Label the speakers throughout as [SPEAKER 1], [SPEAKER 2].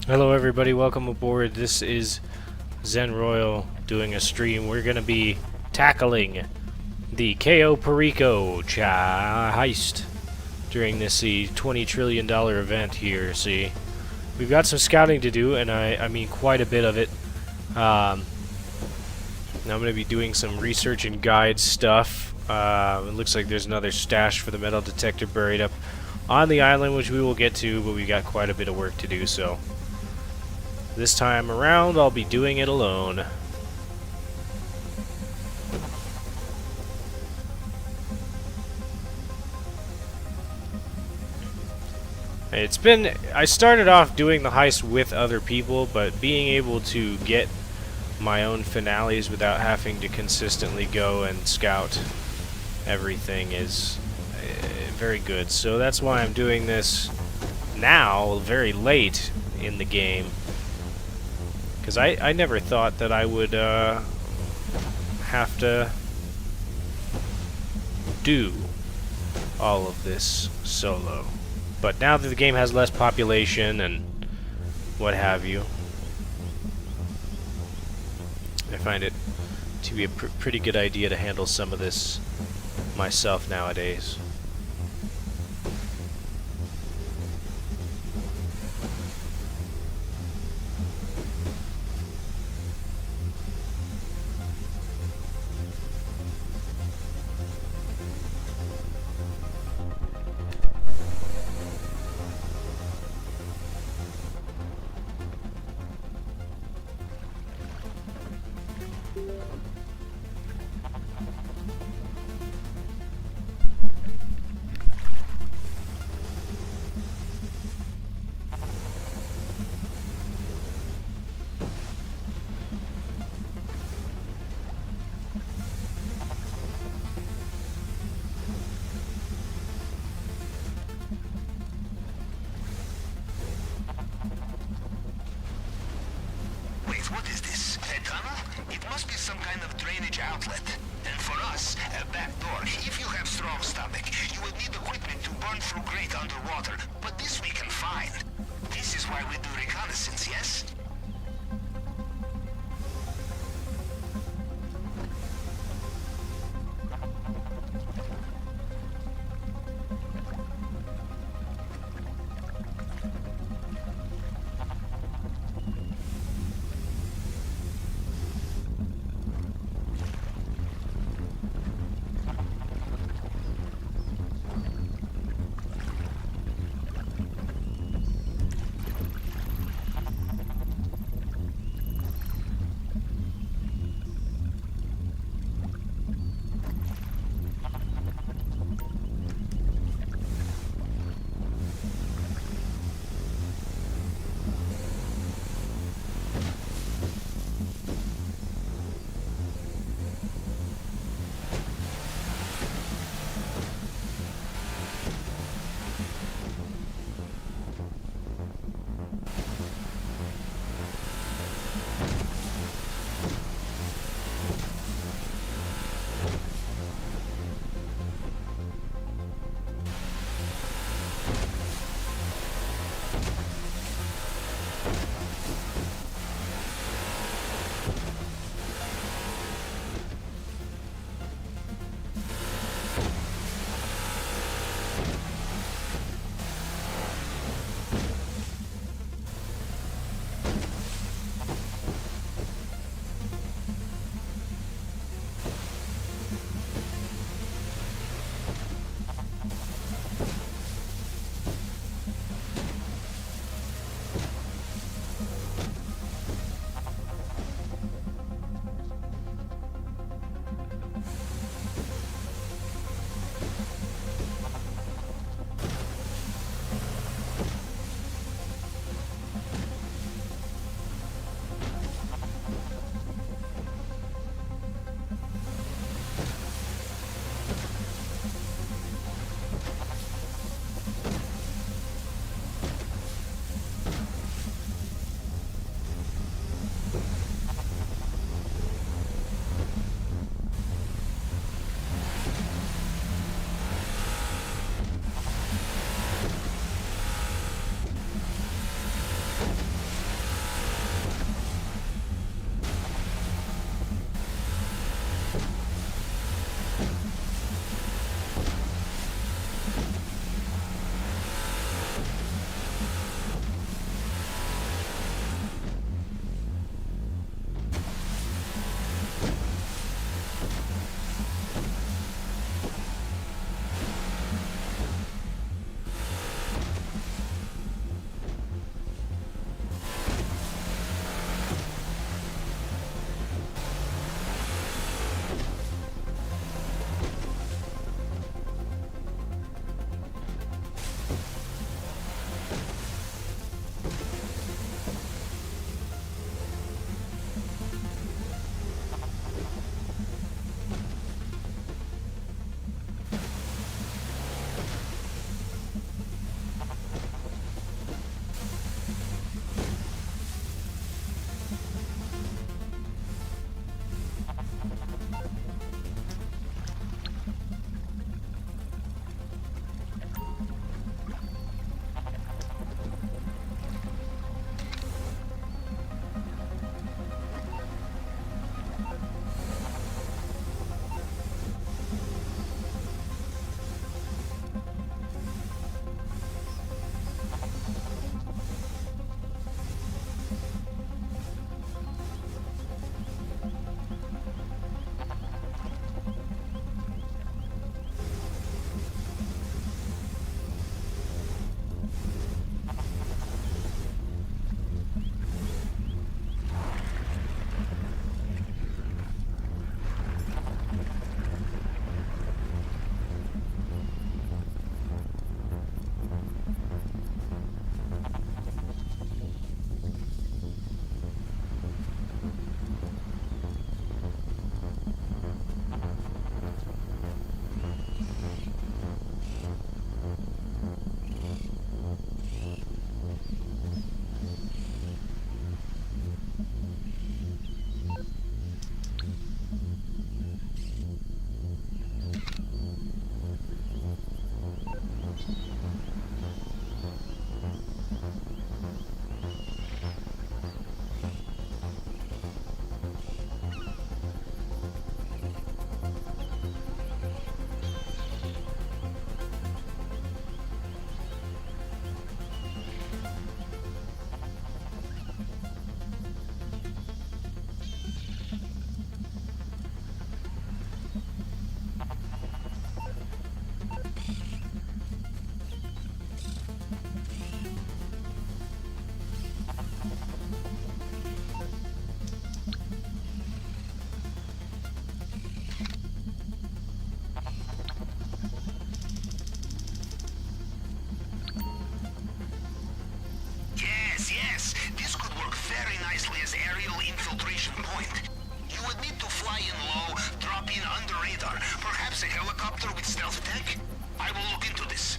[SPEAKER 1] Hello everybody, welcome aboard. This is Zen Royal doing a stream. We're going to be tackling the Cayo Perico heist during this $20 trillion event here. See, we've got some scouting to do, and I mean quite a bit of it. Now I'm going to be doing some research and guide stuff. It looks like there's another stash for the metal detector buried up on the island, which we will get to, but we've got quite a bit of work to do, so this time around, I'll be doing it alone. I started off doing the heist with other people, but being able to get my own finales without having to consistently go and scout everything is very good. So that's why I'm doing this now, very late in the game. Because I never thought that I would have to do all of this solo. But now that the game has less population and what have you, I find it to be a pretty good idea to handle some of this myself nowadays.
[SPEAKER 2] What is this? A tunnel? It must be some kind of drainage outlet. And for us, a back door. If you have strong stomach, you will need equipment to burn through grate underwater. But this we can find. This is why we do reconnaissance, yes? exclamation point. You would need to fly in low, drop in under radar. Perhaps a helicopter with stealth tech? I will look into this.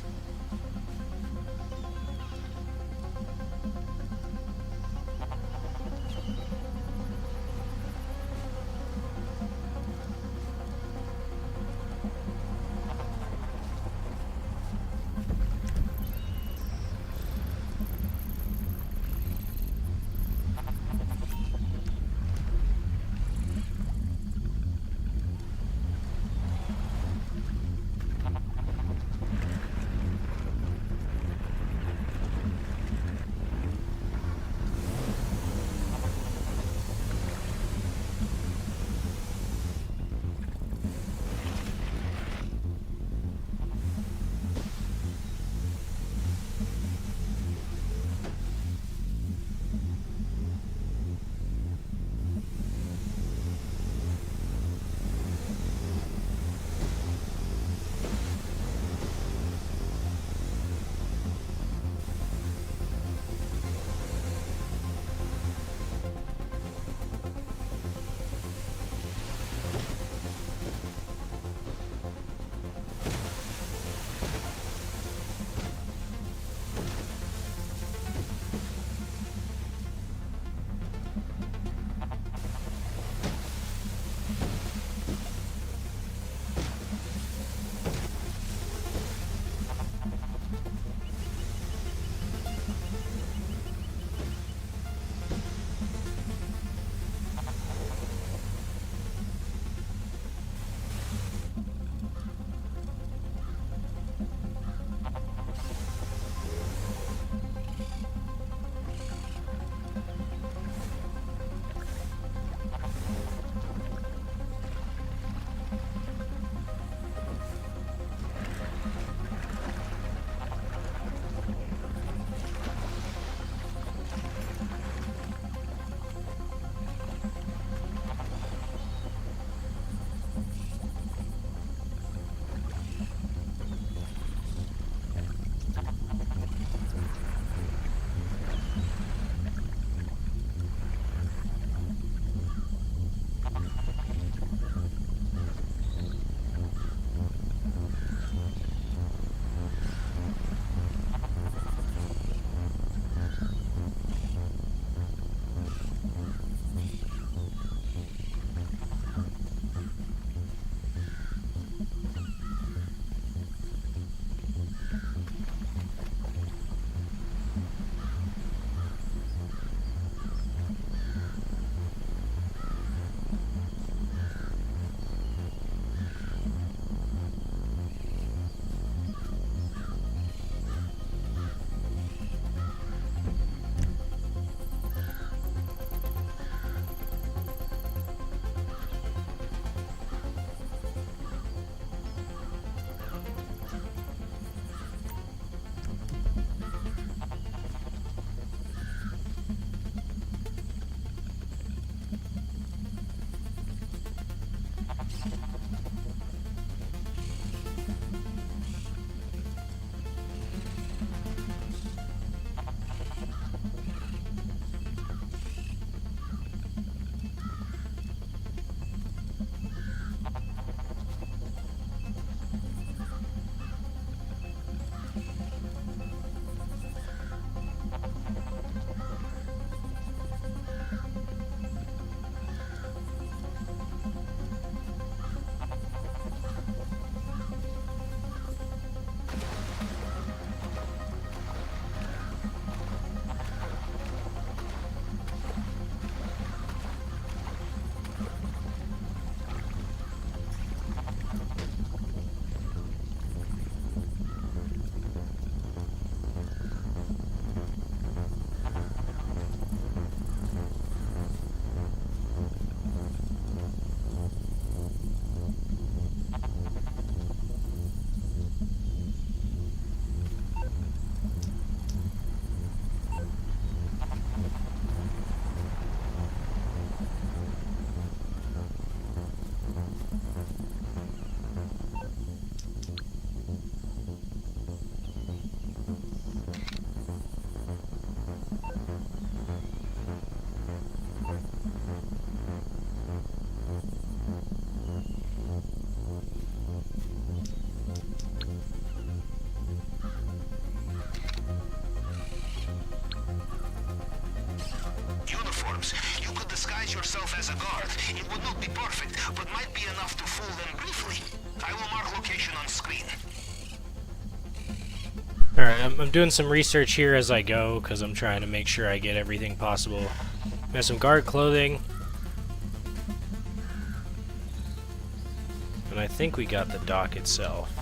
[SPEAKER 2] disguise yourself as a guard. It would not be perfect, but might be enough to fool them briefly. I will mark location on screen.
[SPEAKER 1] Alright, I'm doing some research here as I go, because I'm trying to make sure I get everything possible. We have some guard clothing. And I think we got the dock itself.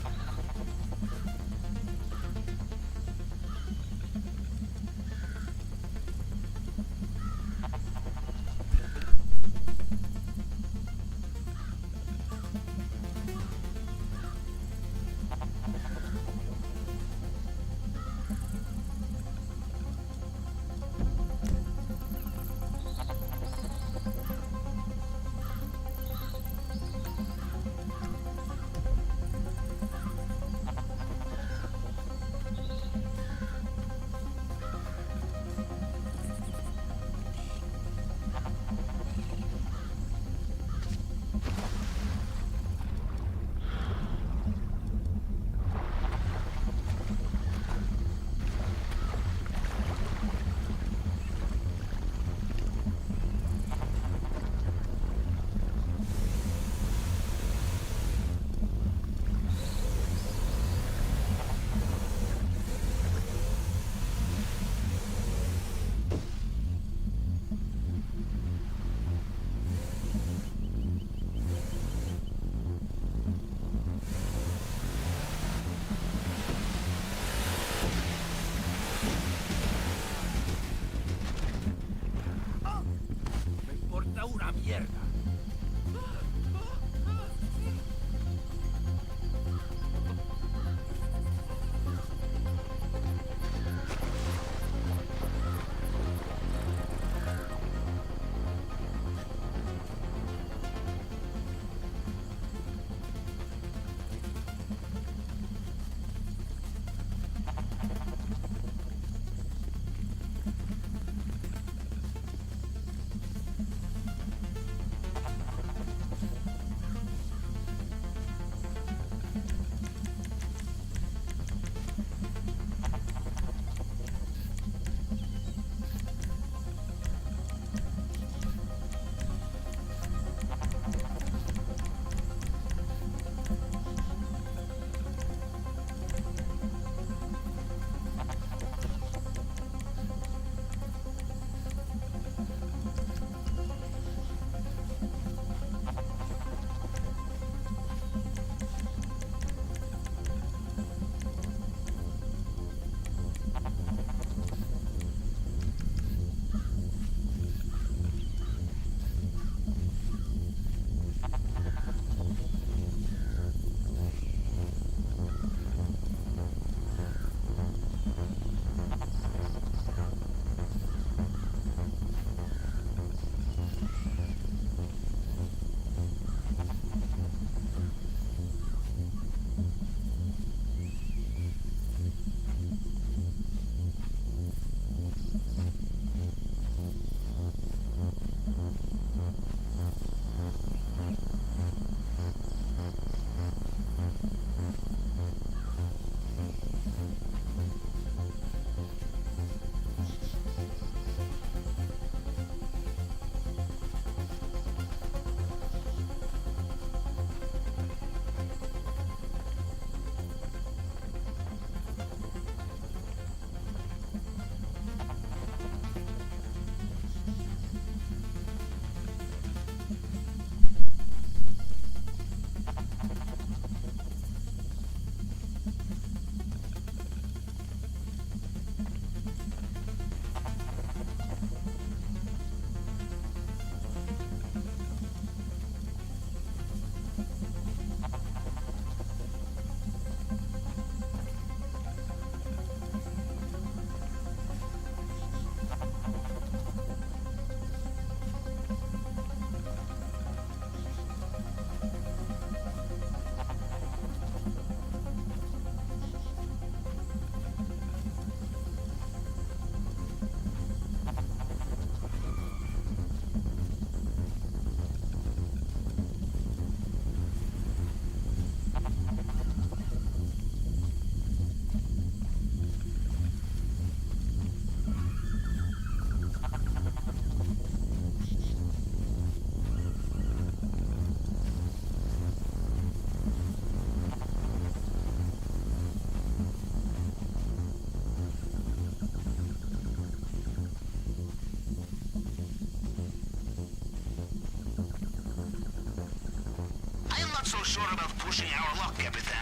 [SPEAKER 2] sure about pushing our luck, Capitan.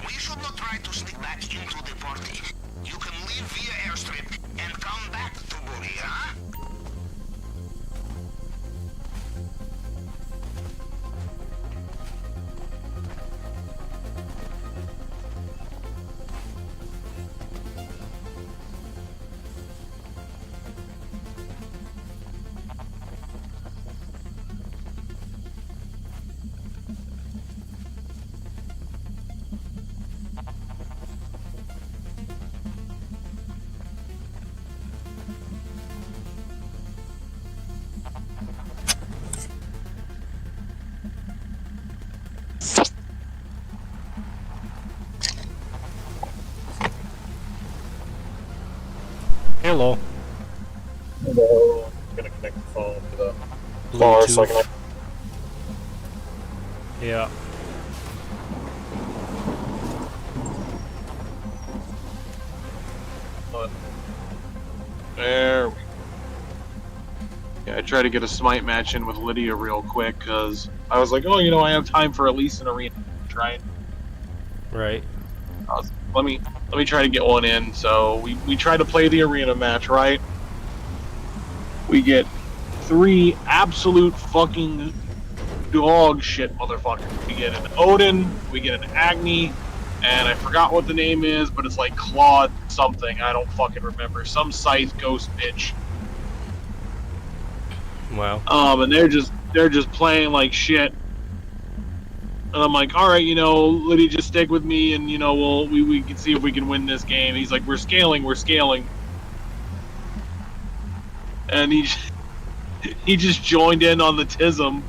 [SPEAKER 2] We should not try to sneak back into the party. You can leave via airstrip and come back to Boogie, huh?
[SPEAKER 1] Hello.
[SPEAKER 3] Hello. I'm gonna connect the phone to the bar so I can.
[SPEAKER 1] Yeah.
[SPEAKER 3] There we go. Yeah, I tried to get a smite match in with Lydia real quick because I was like, oh, you know, I have time for at least an arena. Right.
[SPEAKER 1] Right.
[SPEAKER 3] Let me try to get one in. So we try to play the arena match, right? We get 3 absolute fucking dog shit motherfuckers. We get an Odin, we get an Agni, and I forgot what the name is, but it's like Claude something. I don't fucking remember. Some scythe ghost bitch.
[SPEAKER 1] Wow.
[SPEAKER 3] And they're just playing like shit. And I'm like, all right, you know, Liddy, just stick with me, and you know, we can see if we can win this game. He's like, we're scaling, and he just joined in on the tism,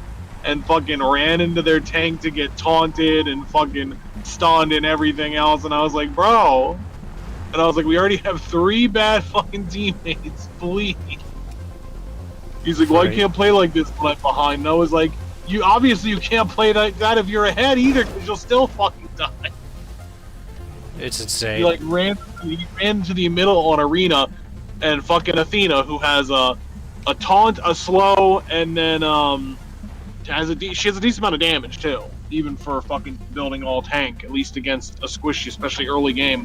[SPEAKER 3] and fucking ran into their tank to get taunted and fucking stunned and everything else. And I was like, bro, and I was like, we already have 3 bad fucking teammates, please. He's like, well, I can't play like this when I'm behind. And I was like, you can't play like that if you're ahead either, because you'll still fucking die.
[SPEAKER 1] It's insane.
[SPEAKER 3] He like ran to the middle on arena, and fucking Athena, who has a taunt, a slow, and then she has a decent amount of damage too, even for fucking building all tank, at least against a squishy, especially early game.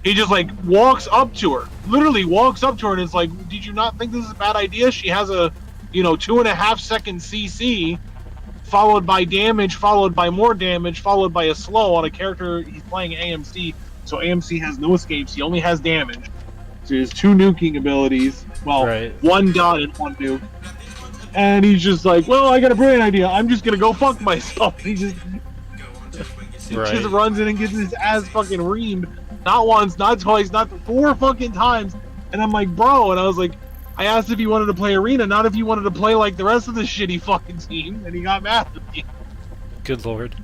[SPEAKER 3] He just like walks up to her, literally walks up to her, and is like, "Did you not think this is a bad idea?" She has a 2.5 second CC, followed by damage, followed by more damage, followed by a slow on a character he's playing AMC. So AMC has no escapes. He only has damage. So he has 2 nuking abilities. Well,
[SPEAKER 1] right.
[SPEAKER 3] 1 dot and 1 nuke. And he's just like, well, I got a brilliant idea. I'm just gonna go fuck myself. He just runs in and gets his ass fucking reamed. Not once, not twice, not 4 fucking times. And I'm like, bro. And I was like, I asked if he wanted to play arena, not if he wanted to play like the rest of the shitty fucking team. And he got mad at me.
[SPEAKER 1] Good lord.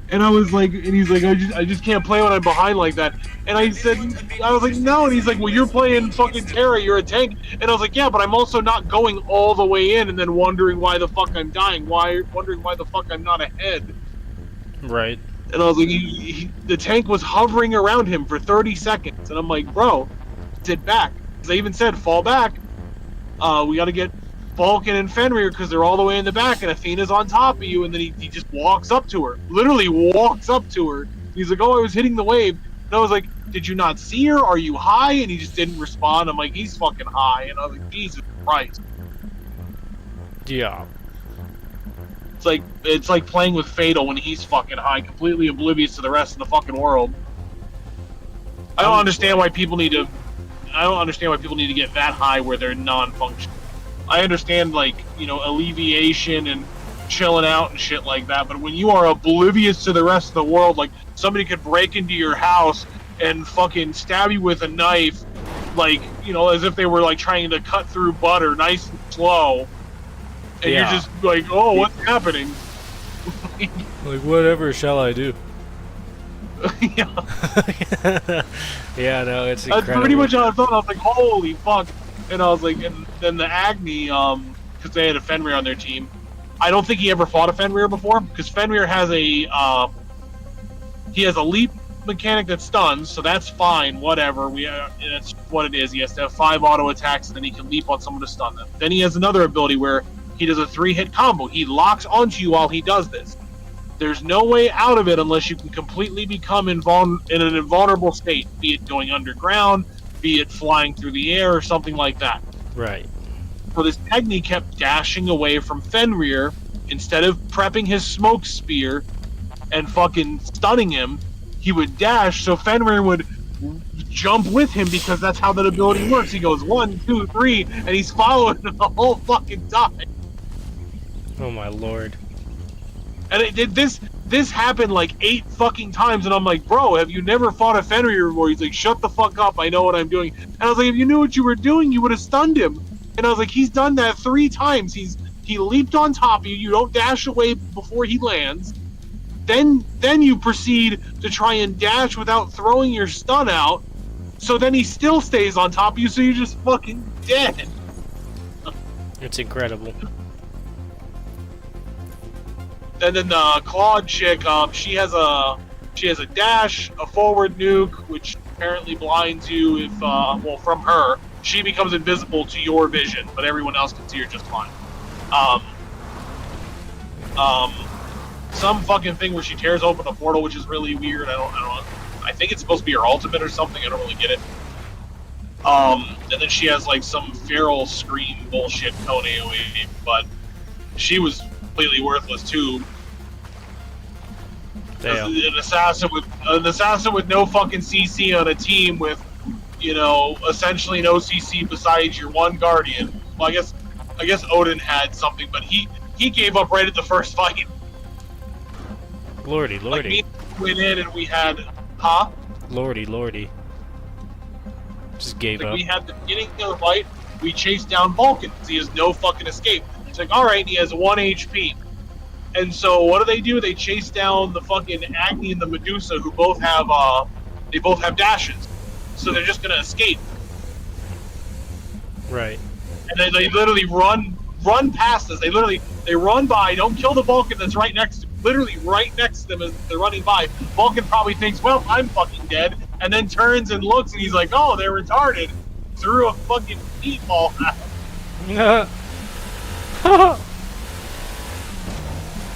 [SPEAKER 3] And I was like, and he's like, I just can't play when I'm behind like that. And I was like, no. And he's like, well, you're playing fucking Terra, you're a tank. And I was like, yeah, but I'm also not going all the way in and then wondering why the fuck I'm dying. Wondering why the fuck I'm not ahead. Right. And I was like, the tank was hovering around him for 30 seconds. And I'm like, bro, sit back. Because I even said, fall back. We got to get Vulcan and Fenrir because they're all the way in the back, and Athena's on top of you. And then he just walks up to her. Literally walks up to her. He's like, oh, I was hitting the wave. And I was like, did you not see her? Are you high? And he just didn't respond. I'm like, he's fucking high. And I was like, Jesus Christ.
[SPEAKER 1] Yeah.
[SPEAKER 3] It's like playing with Fatal when he's fucking high, completely oblivious to the rest of the fucking world. I don't understand why people need to get that high where they're non-functional. I understand, like, alleviation and chilling out and shit like that, but when you are oblivious to the rest of the world, like, somebody could break into your house and fucking stab you with a knife, like, as if they were, like, trying to cut through butter, nice and slow, and you're just like, oh, what's happening?
[SPEAKER 1] Like, whatever shall I do?
[SPEAKER 3] Yeah.
[SPEAKER 1] Yeah, no, it's incredible.
[SPEAKER 3] That's pretty much how I felt. I was like, holy fuck. And I was like, and then the Agni, because they had a Fenrir on their team. I don't think he ever fought a Fenrir before, because Fenrir has he has a leap mechanic that stuns, so that's fine, whatever. That's what it is. He has to have 5 auto attacks, and then he can leap on someone to stun them. Then he has another ability where He does a 3-hit combo. He locks onto you while he does this. There's no way out of it unless you can completely become in an invulnerable state, be it going underground, be it flying through the air, or something like that.
[SPEAKER 1] Right.
[SPEAKER 3] So this Agni kept dashing away from Fenrir instead of prepping his smoke spear and fucking stunning him. He would dash, so Fenrir would jump with him because that's how that ability works. He goes 1, 2, 3, and he's following him the whole fucking time.
[SPEAKER 1] Oh my lord.
[SPEAKER 3] And it did this happened like 8 fucking times, and I'm like, bro, have you never fought a Fenrir before? He's like, shut the fuck up, I know what I'm doing. And I was like, if you knew what you were doing, you would have stunned him. And I was like, he's done that 3 times. He leaped on top of you, you don't dash away before he lands. Then you proceed to try and dash without throwing your stun out. So then he still stays on top of you, so you're just fucking dead.
[SPEAKER 1] It's incredible.
[SPEAKER 3] And then the Claude chick, she has a dash, a forward nuke, which apparently blinds you if well, from her. She becomes invisible to your vision, but everyone else can see her just fine. Some fucking thing where she tears open a portal, which is really weird. I don't know. I think it's supposed to be her ultimate or something. I don't really get it. And then she has like some feral scream bullshit cone AoE, but she was completely worthless too.
[SPEAKER 1] Damn.
[SPEAKER 3] An assassin with no fucking CC on a team with, you know, essentially no CC besides your one guardian. Well, I guess Odin had something, but he gave up right at the first fight.
[SPEAKER 1] Lordy.
[SPEAKER 3] Like, we went in and we had, huh?
[SPEAKER 1] Lordy. Just gave
[SPEAKER 3] like
[SPEAKER 1] up.
[SPEAKER 3] We had the beginning of the fight, we chased down Vulcan because he has no fucking escape. It's like, alright, he has 1 HP. And so what do? They chase down the fucking Agni and the Medusa, who both have dashes. So they're just gonna escape.
[SPEAKER 1] Right.
[SPEAKER 3] And they literally run past us. They run by, don't kill the Vulcan that's right next to, literally right next to them as they're running by. Vulcan probably thinks, well, I'm fucking dead, and then turns and looks and he's like, oh, they're retarded. Threw a fucking meatball at him.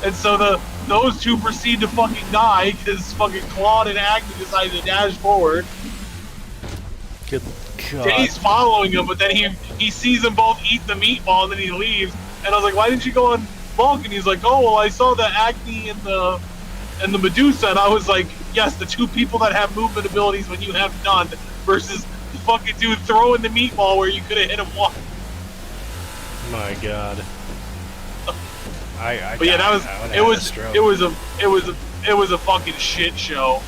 [SPEAKER 3] And so those two proceed to fucking die because fucking Claude and Agni decide to dash forward.
[SPEAKER 1] Good God.
[SPEAKER 3] Jay's following him, but then he sees them both eat the meatball and then he leaves. And I was like, why didn't you go on Vulcan? He's like, oh, well, I saw the Agni and the Medusa, and I was like, yes, the 2 people that have movement abilities when you have none, versus the fucking dude throwing the meatball where you could have hit him once.
[SPEAKER 1] My God.
[SPEAKER 3] But yeah, it was a fucking shit show.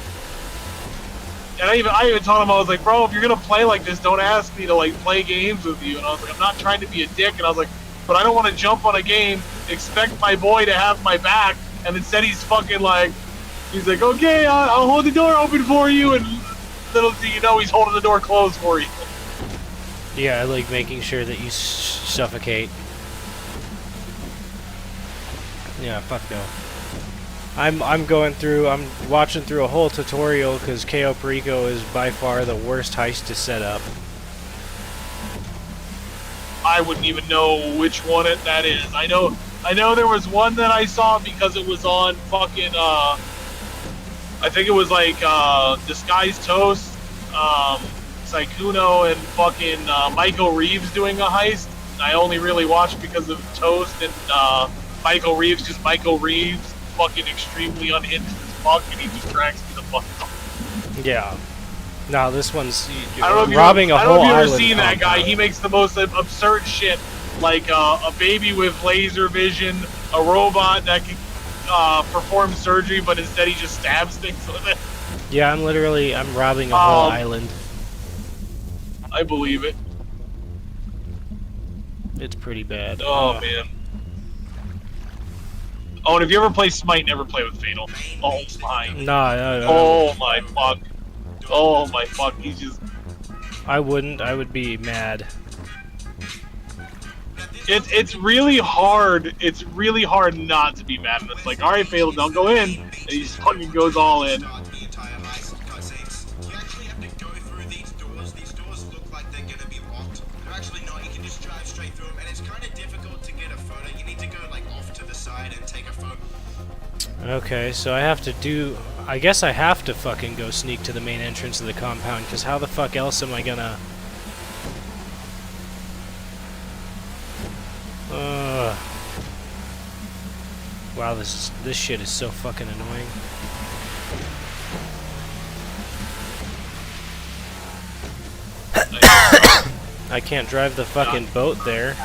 [SPEAKER 3] And I even told him, I was like, bro, if you're gonna play like this, don't ask me to like play games with you. And I was like, I'm not trying to be a dick. And I was like, but I don't want to jump on a game, expect my boy to have my back, and instead he's fucking like, he's like, okay, I'll hold the door open for you, and little do you know, he's holding the door closed for you.
[SPEAKER 1] Yeah, I like making sure that you suffocate. Yeah, fuck no. I'm watching through a whole tutorial because Cayo Perico is by far the worst heist to set up.
[SPEAKER 3] I wouldn't even know which one that is. I know there was one that I saw because it was on fucking I think it was like Disguised Toast, Saikuno and fucking Michael Reeves doing a heist. I only really watched because of Toast and Michael Reeves, because Michael Reeves fucking extremely unhinged as fuck, and he just drags me the fuck up.
[SPEAKER 1] Yeah. No, this one's
[SPEAKER 3] robbing a whole island. I don't know if you've ever seen that guy.
[SPEAKER 1] compound.
[SPEAKER 3] He makes the most absurd shit, like a baby with laser vision, a robot that can perform surgery, but instead he just stabs things with it.
[SPEAKER 1] Yeah, I'm robbing a whole island.
[SPEAKER 3] I believe it.
[SPEAKER 1] It's pretty bad.
[SPEAKER 3] Oh, man. Oh, and if you ever play Smite, never play with Fatal. Oh my.
[SPEAKER 1] No.
[SPEAKER 3] Oh my fuck. Oh my fuck. He's just.
[SPEAKER 1] I wouldn't. I would be mad.
[SPEAKER 3] It's really hard. It's really hard not to be mad. And it's like, all right, Fatal, don't go in. And he just fucking goes all in.
[SPEAKER 4] Actually, no, you can just drive straight through them, and it's kind of difficult to get a photo. You
[SPEAKER 1] Okay, so I have to do... I guess I have to fucking go sneak to the main entrance of the compound, because how the fuck else am I gonna... Wow, this shit is so fucking annoying. I can't drive the fucking boat there.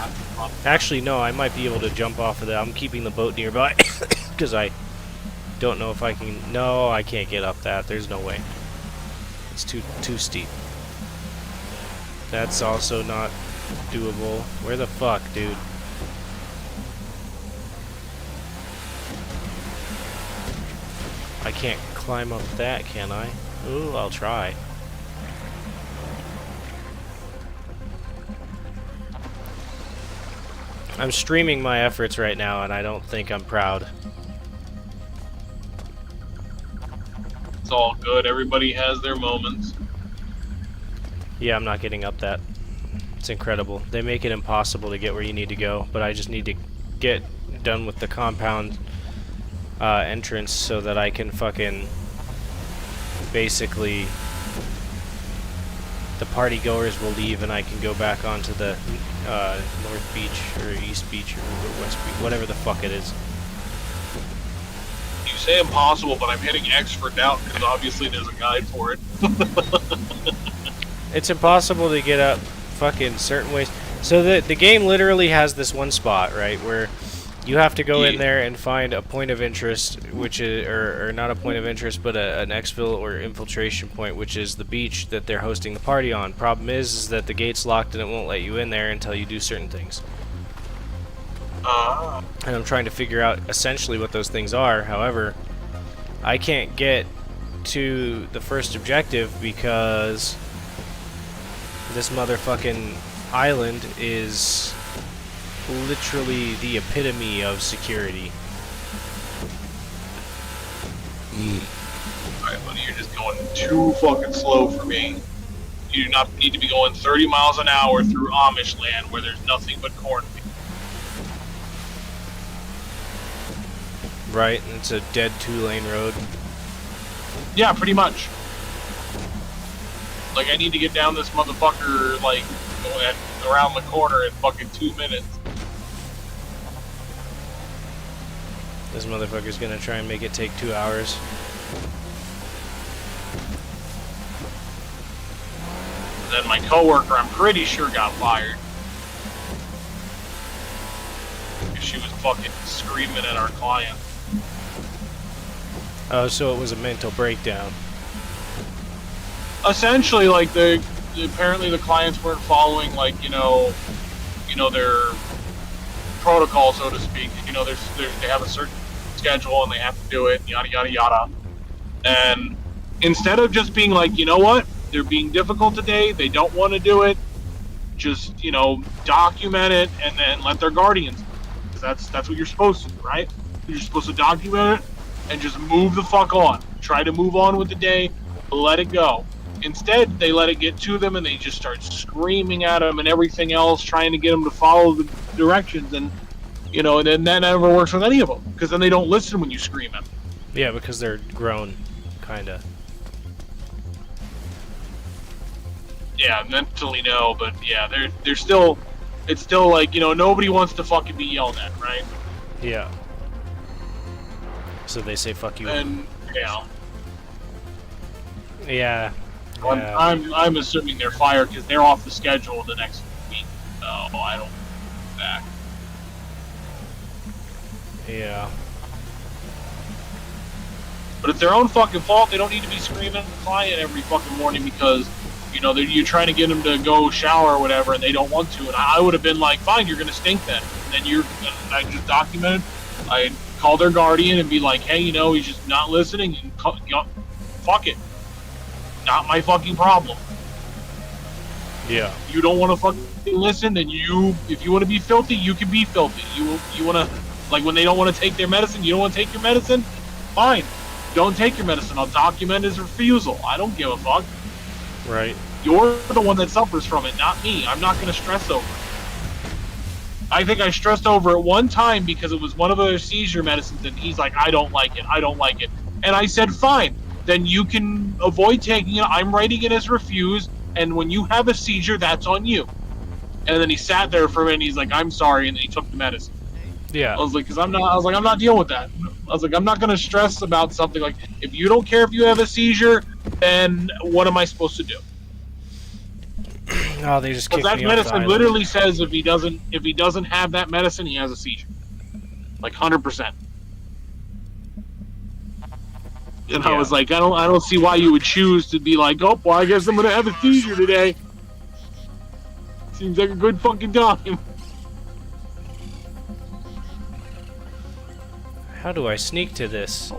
[SPEAKER 1] Actually, no, I might be able to jump off of that. I'm keeping the boat nearby, because I don't know if I can... No, I can't get up that. There's no way. It's too steep. That's also not doable. Where the fuck, dude? I can't climb up that, can I? Ooh, I'll try. I'm streaming my efforts right now, and I don't think I'm proud.
[SPEAKER 3] It's all good. Everybody has their moments.
[SPEAKER 1] Yeah, I'm not getting up that. It's incredible. They make it impossible to get where you need to go, but I just need to get done with the compound entrance so that I can fucking basically the party goers will leave and I can go back onto the North Beach or East Beach or West Beach, whatever the fuck it is.
[SPEAKER 3] You say impossible, but I'm hitting X for doubt because obviously there's a guide for it.
[SPEAKER 1] It's impossible to get up fucking certain ways. So the game literally has this one spot, right, where you have to go in there and find a point of interest, which is, or not a point of interest, but an exfil or infiltration point, which is the beach that they're hosting the party on. Problem is that the gate's locked and it won't let you in there until you do certain things. And I'm trying to figure out essentially what those things are. However, I can't get to the first objective because this motherfucking island is literally the epitome of security.
[SPEAKER 3] Alright, buddy, you're just going too fucking slow for me. You do not need to be going 30 miles an hour through Amish land where there's nothing but cornfield.
[SPEAKER 1] Right, and it's a dead 2-lane road.
[SPEAKER 3] Yeah, pretty much. Like, I need to get down this motherfucker, like, around the corner in fucking 2 minutes.
[SPEAKER 1] This motherfucker's gonna try and make it take 2 hours.
[SPEAKER 3] Then my coworker, I'm pretty sure, got fired. She was fucking screaming at our client.
[SPEAKER 1] Oh, so it was a mental breakdown.
[SPEAKER 3] Essentially, like, apparently the clients weren't following, like, you know, their protocol, so to speak. You know, they have a certain schedule and they have to do it, yada yada yada. And instead of just being like, you know what, they're being difficult today, they don't want to do it, just, you know, document it and then let their guardians. That's what you're supposed to do, right? You're supposed to document it and just move the fuck on. Try to move on with the day, let it go. Instead, they let it get to them and they just start screaming at them and everything else, trying to get them to follow the directions. And, you know, and then that never works with any of them because then they don't listen when you scream at them.
[SPEAKER 1] Yeah, because they're grown, kinda.
[SPEAKER 3] Yeah, mentally no, but yeah, they're still, it's still like, you know, nobody wants to fucking be yelled at, right?
[SPEAKER 1] Yeah. So they say fuck you.
[SPEAKER 3] And, yeah.
[SPEAKER 1] Yeah.
[SPEAKER 3] I'm assuming they're fired because they're off the schedule the next week. So I don't back.
[SPEAKER 1] Yeah.
[SPEAKER 3] But it's their own fucking fault. They don't need to be screaming at the client every fucking morning because, you know, you're trying to get them to go shower or whatever and they don't want to. And I would have been like, fine, you're going to stink then. And then I just documented. I call their guardian and be like, hey, you know, he's just not listening. And fuck it. Not my fucking problem.
[SPEAKER 1] Yeah.
[SPEAKER 3] You don't want to fucking listen, then if you want to be filthy, you can be filthy. You want to, like, when they don't want to take their medicine, you don't want to take your medicine? Fine. Don't take your medicine. I'll document his refusal. I don't give a fuck.
[SPEAKER 1] Right.
[SPEAKER 3] You're the one that suffers from it, not me. I'm not going to stress over it. I think I stressed over it one time because it was one of their seizure medicines, and he's like, I don't like it. I don't like it. And I said, fine. Then you can avoid taking it. I'm writing it as refused, and when you have a seizure, that's on you. And then he sat there for a minute, and he's like, I'm sorry, and then he took the medicine.
[SPEAKER 1] Yeah.
[SPEAKER 3] I was like, I'm not dealing with that. I was like, I'm not going to stress about something like, if you don't care if you have a seizure, then what am I supposed to do?
[SPEAKER 1] Oh, they just kicked
[SPEAKER 3] Because that
[SPEAKER 1] me off the
[SPEAKER 3] medicine
[SPEAKER 1] island.
[SPEAKER 3] literally says if he doesn't have that medicine, he has a seizure, like 100%. And I was like, I don't see why you would choose to be like, oh, well, I guess I'm gonna have a seizure today. Seems like a good fucking time.
[SPEAKER 1] How do I sneak to this?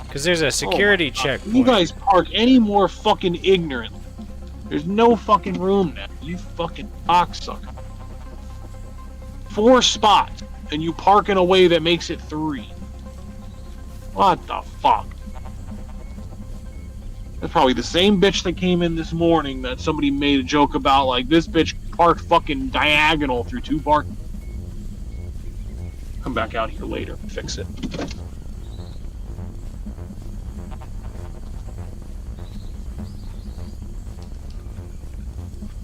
[SPEAKER 1] Because there's a security checkpoint.
[SPEAKER 3] You guys park any more fucking ignorant. There's no fucking room now. You fucking cocksucker. 4 spots, and you park in a way that makes it 3. What the fuck? That's probably the same bitch that came in this morning that somebody made a joke about, like, this bitch parked fucking diagonal through 2 parking. Come back out here later and fix it.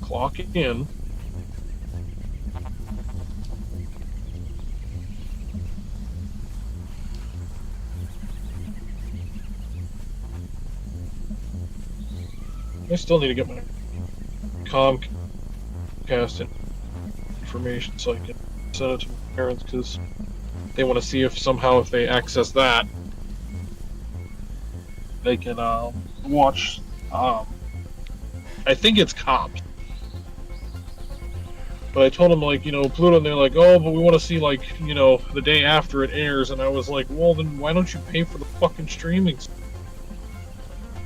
[SPEAKER 3] Clock in. I still need to get my Comcast information so I can send it to my parents because they want to see if somehow if they access that, they can watch. I think it's Cops. But I told them, like, you know, Pluto, and they're like, oh, but we want to see, like, you know, the day after it airs. And I was like, well, then why don't you pay for the fucking streaming?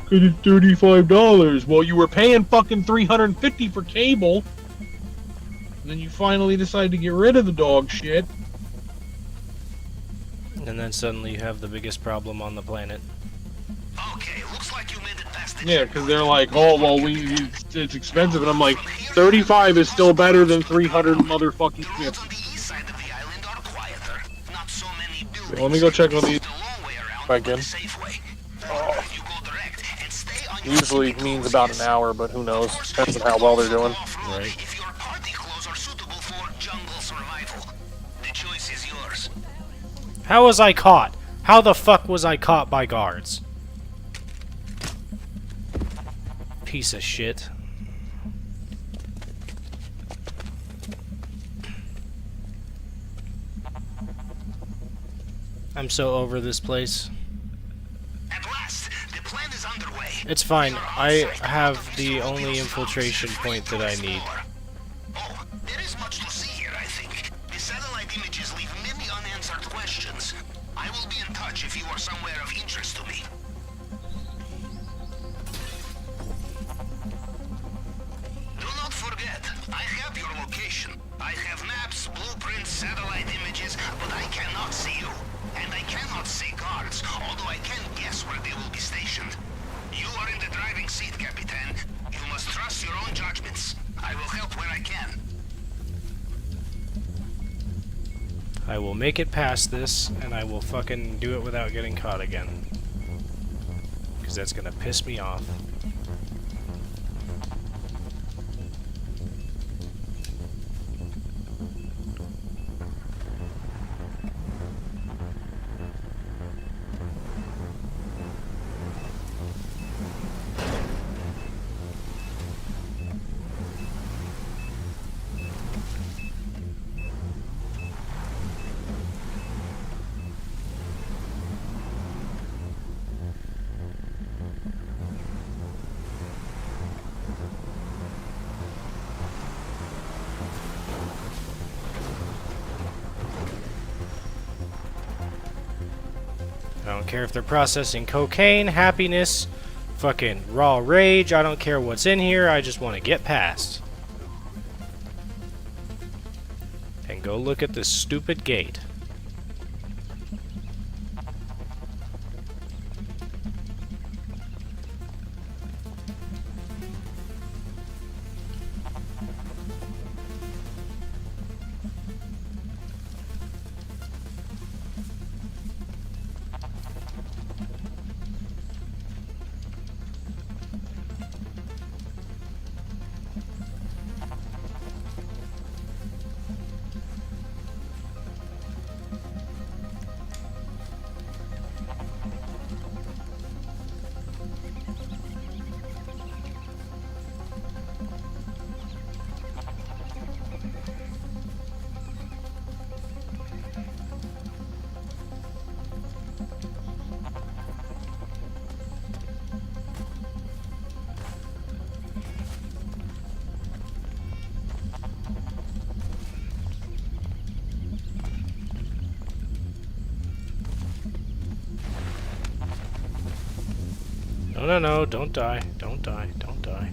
[SPEAKER 3] Because it's $35. Well, you were paying fucking $350 for cable. And then you finally decided to get rid of the dog shit.
[SPEAKER 1] And then suddenly you have the biggest problem on the planet.
[SPEAKER 2] Okay, looks like you made it past the
[SPEAKER 3] Yeah, because they're like, oh, well, it's expensive. And I'm like, 35 is still better than 300 motherfucking
[SPEAKER 2] The roads
[SPEAKER 3] shit.
[SPEAKER 2] on the east side of the island are quieter. Not so many buildings.
[SPEAKER 3] So let me go check on these
[SPEAKER 2] The long way around
[SPEAKER 3] back
[SPEAKER 2] by
[SPEAKER 3] in.
[SPEAKER 2] the Safeway. Or you go direct and stay on your
[SPEAKER 3] Usually
[SPEAKER 2] city
[SPEAKER 3] means
[SPEAKER 2] clothes,
[SPEAKER 3] about an
[SPEAKER 2] yes.
[SPEAKER 3] hour, but who knows?
[SPEAKER 2] Of course,
[SPEAKER 3] Depends
[SPEAKER 2] you
[SPEAKER 3] on how
[SPEAKER 2] can
[SPEAKER 3] well they're
[SPEAKER 2] also
[SPEAKER 3] doing.
[SPEAKER 2] go off-road
[SPEAKER 1] Right.
[SPEAKER 2] If your party clothes are suitable for jungle survival. The choice is yours.
[SPEAKER 1] How was I caught? How the fuck was I caught by guards? Piece of shit. I'm so over this place.
[SPEAKER 2] At last, the plan is underway.
[SPEAKER 1] It's fine.
[SPEAKER 2] You're
[SPEAKER 1] I
[SPEAKER 2] outside
[SPEAKER 1] have
[SPEAKER 2] now,
[SPEAKER 1] the
[SPEAKER 2] so
[SPEAKER 1] only
[SPEAKER 2] we'll
[SPEAKER 1] infiltration
[SPEAKER 2] stop
[SPEAKER 1] point that I need.
[SPEAKER 2] Oh, there is much to see here, I think. The satellite images leave many unanswered questions. I will be in touch if you are somewhere of interest to me. Do not forget, I have your location. I have maps, blueprints, satellite images, but I cannot see you. And I cannot see guards, although I can guess where they will be stationed. You are in the driving seat, Capitan. You must trust your own judgments. I will help where I can.
[SPEAKER 1] I will make it past this, and I will fucking do it without getting caught again. Because that's gonna piss me off. I don't care if they're processing cocaine, happiness, fucking raw rage. I don't care what's in here. I just want to get past. And go look at this stupid gate. No, no, no, don't die. Don't die. Don't die.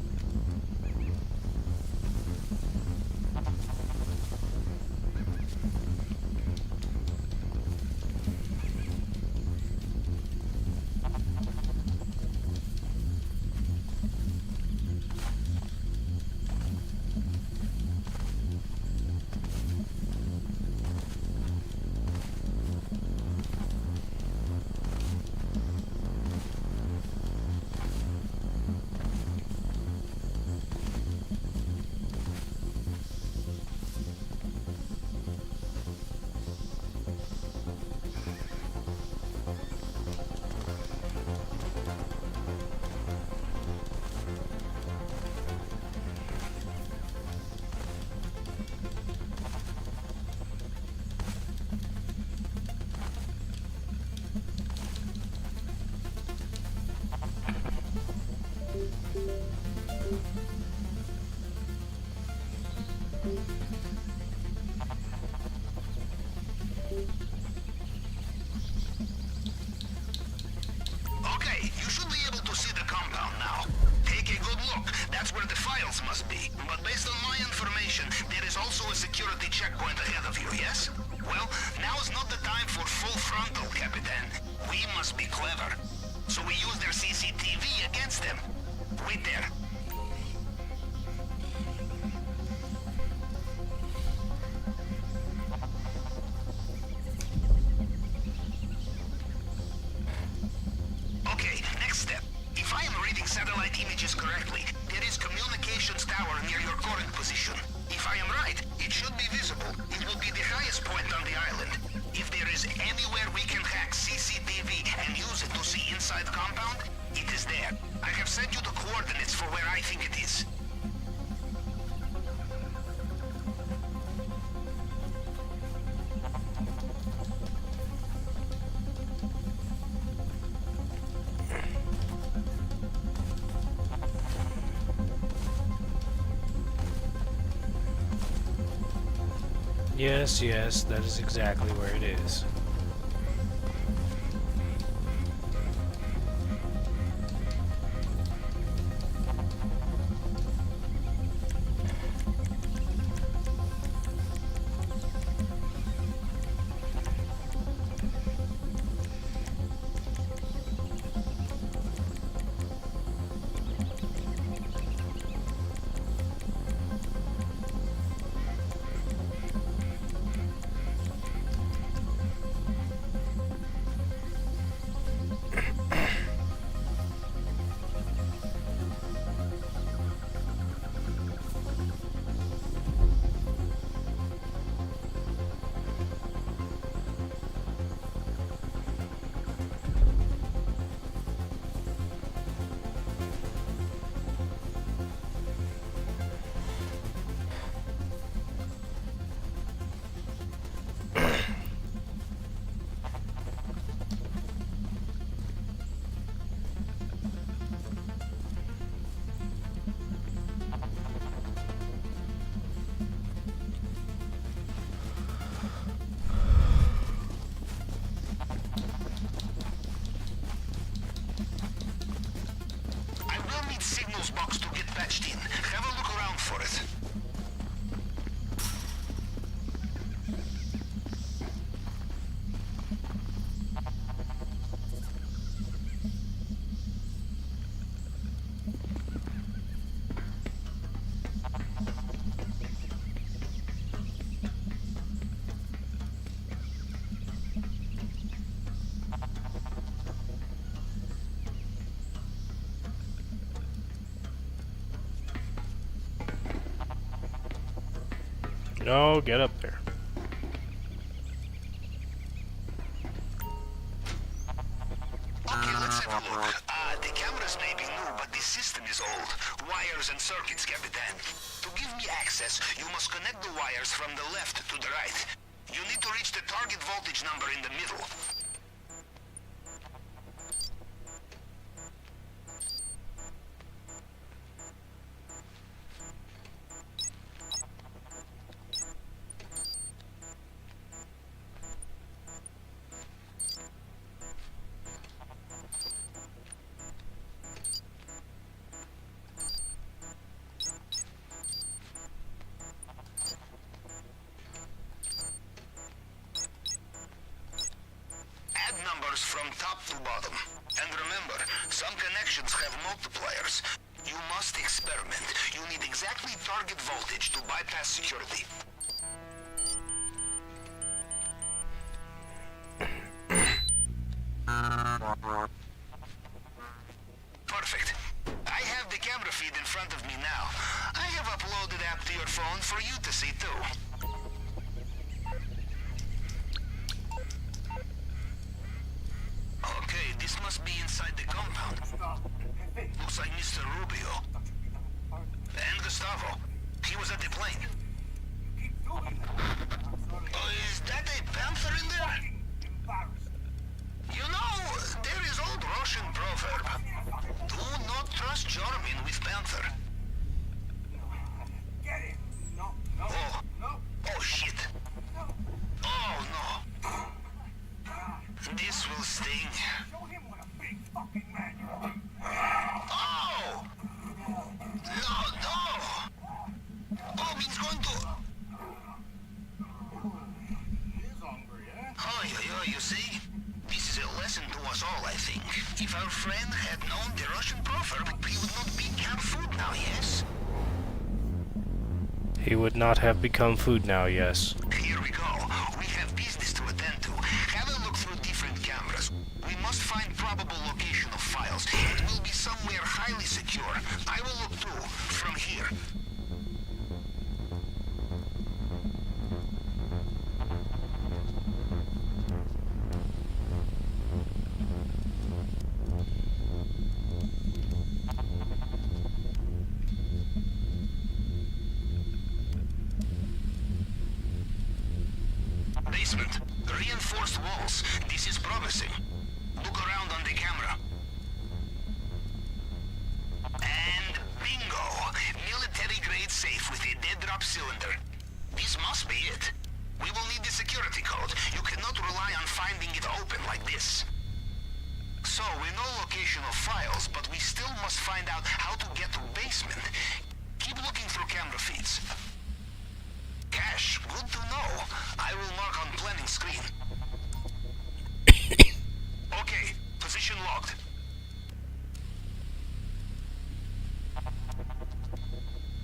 [SPEAKER 2] Okay, you should be able to see the compound now. Take a good look. That's where the files must be. But based on my information, there is also a security checkpoint ahead of you, yes? Well, now is not the time for full frontal, Capitan. We must be clever. So we use their CCTV against them. Wait there. Okay, next step. If I am reading satellite images correctly, there is communications tower near your current position. If I am right, it should be visible. It will be the highest point on the island. If there is anywhere we can hack CCTV and use it to see inside compound, it is there. I have sent you the coordinates for where I think it is.
[SPEAKER 1] Yes, yes, that is exactly where it is.
[SPEAKER 2] I will need signals box to get patched in. Have a look around for it.
[SPEAKER 1] No, get up there.
[SPEAKER 2] Okay, let's have a look. The cameras may be new, but the system is old. Wires and circuits, Capitan. To give me access, you must connect the wires from the left to the right. You need to reach the target voltage number in the middle. from top to bottom. And remember, some connections have multipliers. You must experiment. You need exactly target voltage to bypass security. Perfect. I have the camera feed in front of me now. I have uploaded app to your phone for you to see too. Okay, this must be inside the compound. Looks like Mr. Rubio. And Gustavo. He was at the plane. Oh, is that a panther in there? You know, there is old Russian proverb. Do not trust German with panther. Oh shit. Oh no. This will sting. Oh! No! Oh, he's going to... Oh, you see? This is a lesson to us all, I think. If our friend had known the Russian proverb, he would not be canned food now, yes?
[SPEAKER 1] He would not have become food now, yes.
[SPEAKER 2] Here we go. We have business to attend to. Have a look through different cameras. We must find probable location of files. It will be somewhere highly secure. I will look too, from here. Basement. Reinforced walls. This is promising. Look around on the camera. And bingo! Military-grade safe with a dead-drop cylinder. This must be it. We will need the security code. You cannot rely on finding it open like this. So, we know location of files, but we still must find out how to get to basement. Keep looking through camera feeds. Cash, good to know. I will mark on planning screen. Okay, position locked.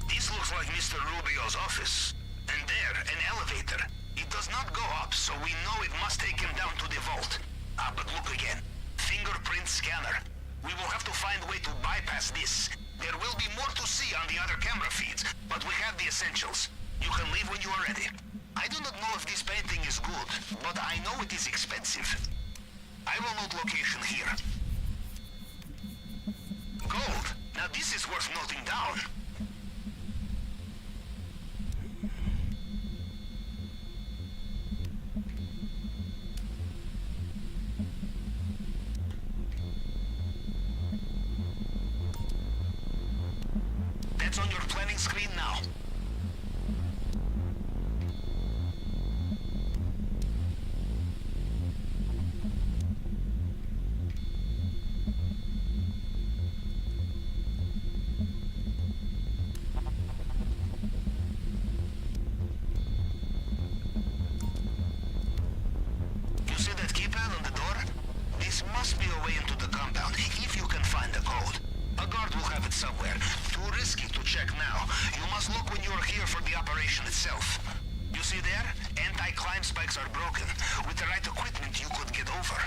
[SPEAKER 2] This looks like Mr. Rubio's office. And there, an elevator. It does not go up, so we know it must take him down to the vault. Ah, but look again. Fingerprint scanner. We will have to find a way to bypass this. There will be more to see on the other camera feeds, but we have the essentials. You can leave when you are ready. I do not know if this painting is good, but I know it is expensive. I will note location here. Gold. Now this is worth noting down. That's on your planning screen now. Must be a way into the compound, if you can find the code. A guard will have it somewhere. Too risky to check now. You must look when you are here for the operation itself. You see there? Anti-climb spikes are broken. With the right equipment, you could get over.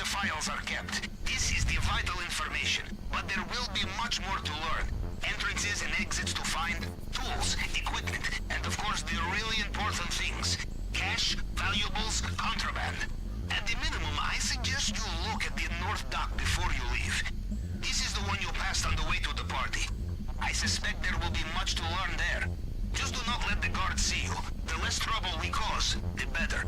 [SPEAKER 2] Files are kept. This is the vital information, but there will be much more to learn. Entrances and exits to find, tools, equipment, and of course the really important things. Cash, valuables, contraband. At the minimum, I suggest you look at the north dock before you leave. This is the the one you passed on the way to the party. I suspect there will be much to learn there. Just do not let the guards see you. The less trouble we cause, the better.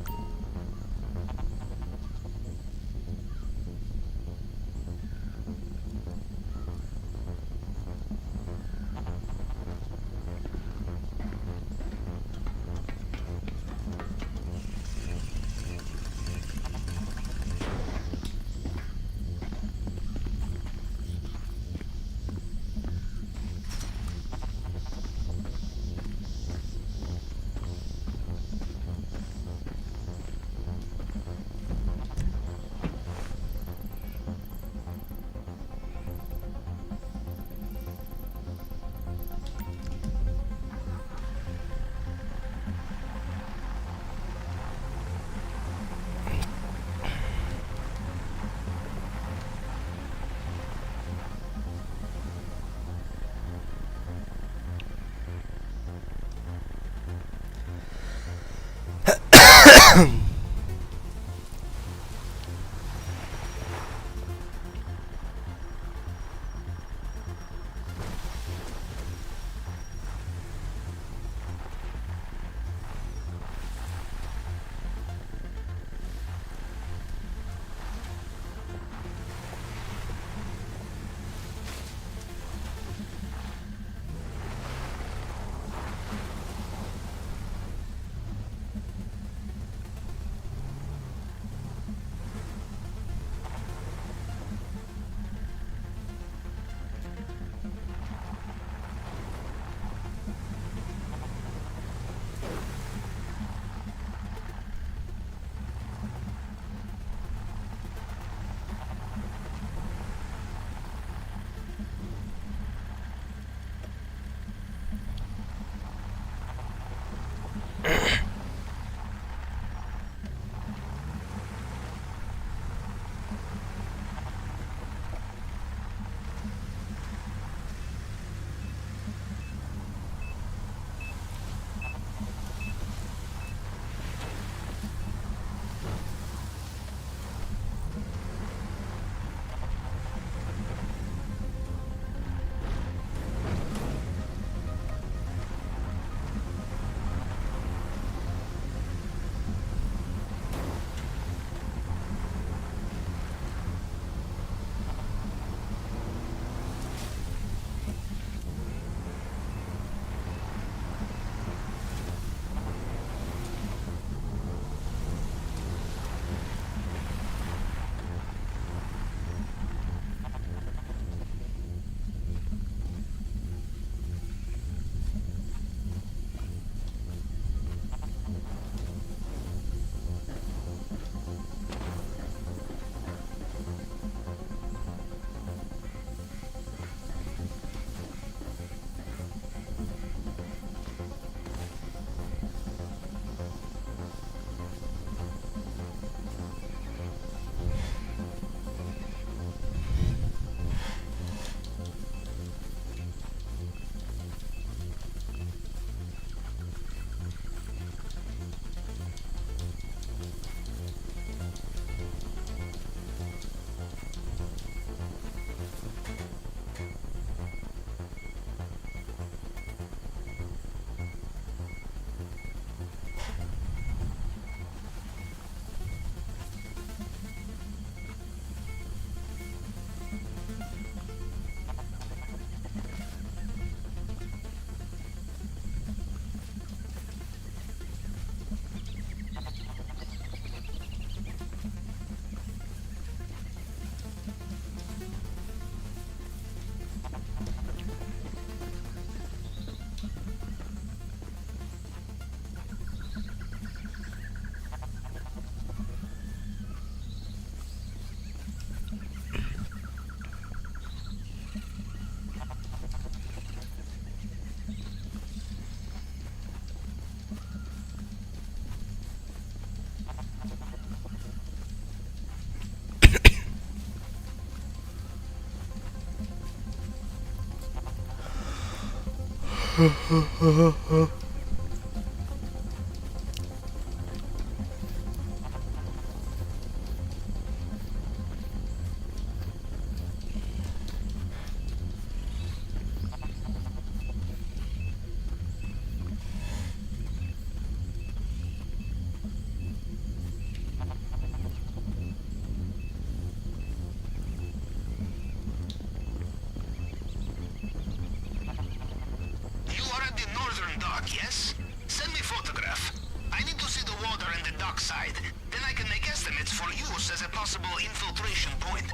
[SPEAKER 2] dockside. Then I can make estimates for use as a possible infiltration point.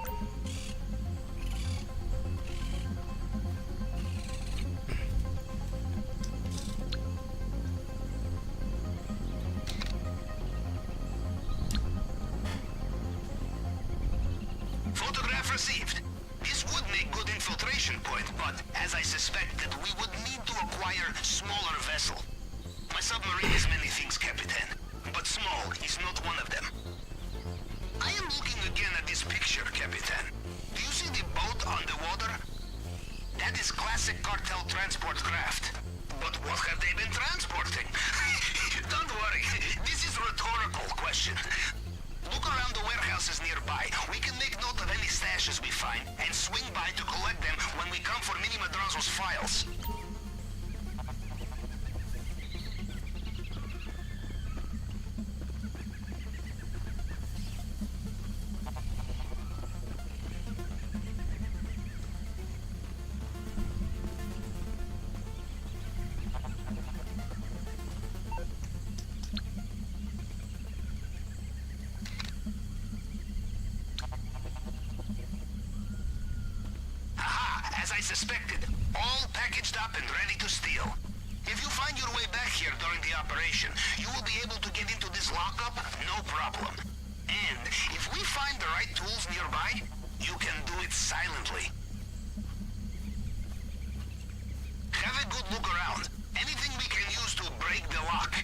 [SPEAKER 2] Photograph received. This would make good infiltration point, but as I suspected, we would need to acquire smaller vessel. My submarine is many things, Capitan, but small is not one of them. I am looking again at this picture, Capitan. Do you see the boat on the water? That is classic cartel transport craft. But what have they been transporting? Don't worry, this is a rhetorical question. Look around the warehouses nearby. We can make note of any stashes we find and swing by to collect them when we come for Mini Madrazo's files. As I suspected, all packaged up and ready to steal. If you find your way back here during the operation, you will be able to get into this lockup, no problem. And if we find the right tools nearby, you can do it silently. Have a good look around. Anything we can use to break the lock.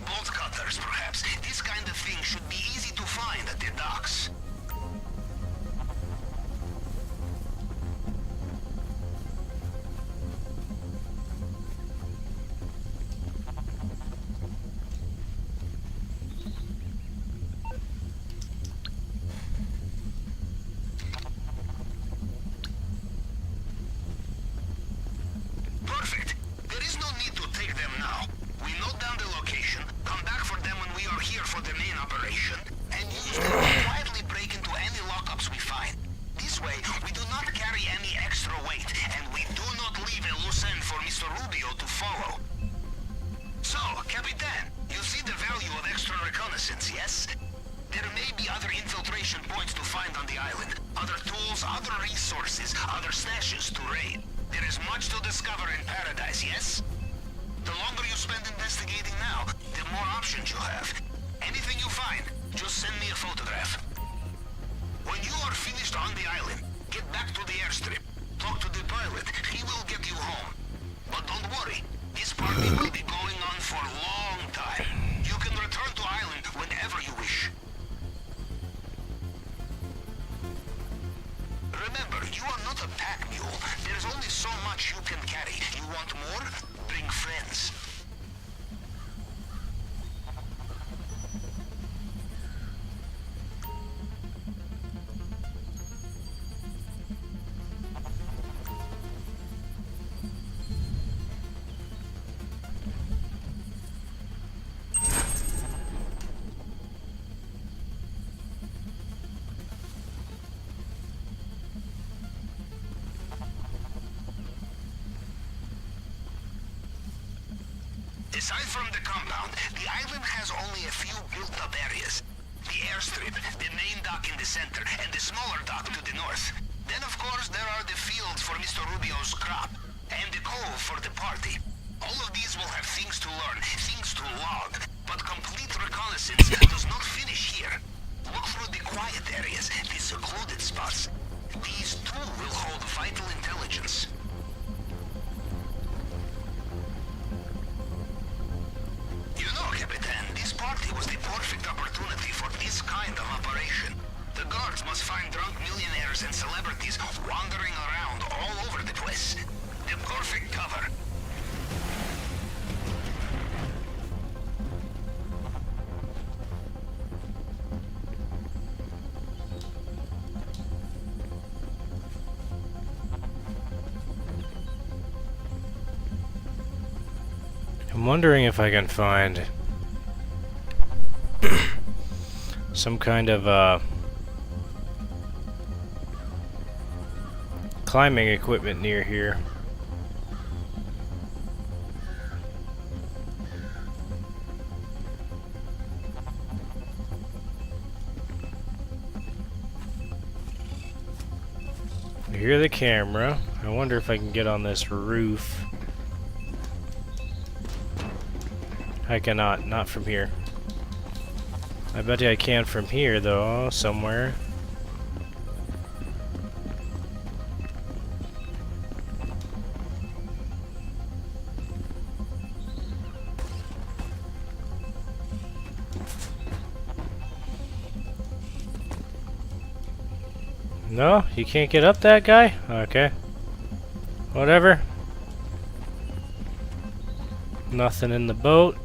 [SPEAKER 2] Bolt cutters, perhaps. This kind of thing should be easy to find at the docks. Perfect. There is no need to take them now. We note down the location, come back for them when we are here for the main operation, and use them to quietly break into any lockups we find. This way, we do not carry any extra weight, and we do not leave a loose end for Mr. Rubio to follow. So, Capitan, you see the value of extra reconnaissance, yes? There may be other infiltration points to find on the island, other tools, other resources, other stashes to raid. There is much to discover in paradise, yes? The longer you spend investigating now, the more options you have. Anything you find, just send me a photograph. When you are finished on the island, get back to the airstrip. Talk to the pilot, he will get you home. But don't worry, this party will be going on for a long time. You can return to island whenever you wish. Remember, you are not a pack mule. There's only so much you can carry. You want more? Bring friends. Aside from the compound, the island has only a few built-up areas. The airstrip, the main dock in the center, and the smaller dock to the north. Then, of course, there are the fields for Mr. Rubio's crop, and the cove for the party. All of these will have things to learn, things to log, but complete reconnaissance does not finish here. Look through the quiet areas, the secluded spots. These too will hold vital intelligence. You know, Capitan, this party was the perfect opportunity for this kind of operation. The guards must find drunk millionaires and celebrities wandering around all over the place. The perfect cover.
[SPEAKER 1] I'm wondering if I can find some kind of climbing equipment near here. I hear the camera. I wonder if I can get on this roof. I cannot. Not from here. I bet you I can from here, though. Somewhere. No? You can't get up that guy? Okay. Whatever. Nothing in the boat.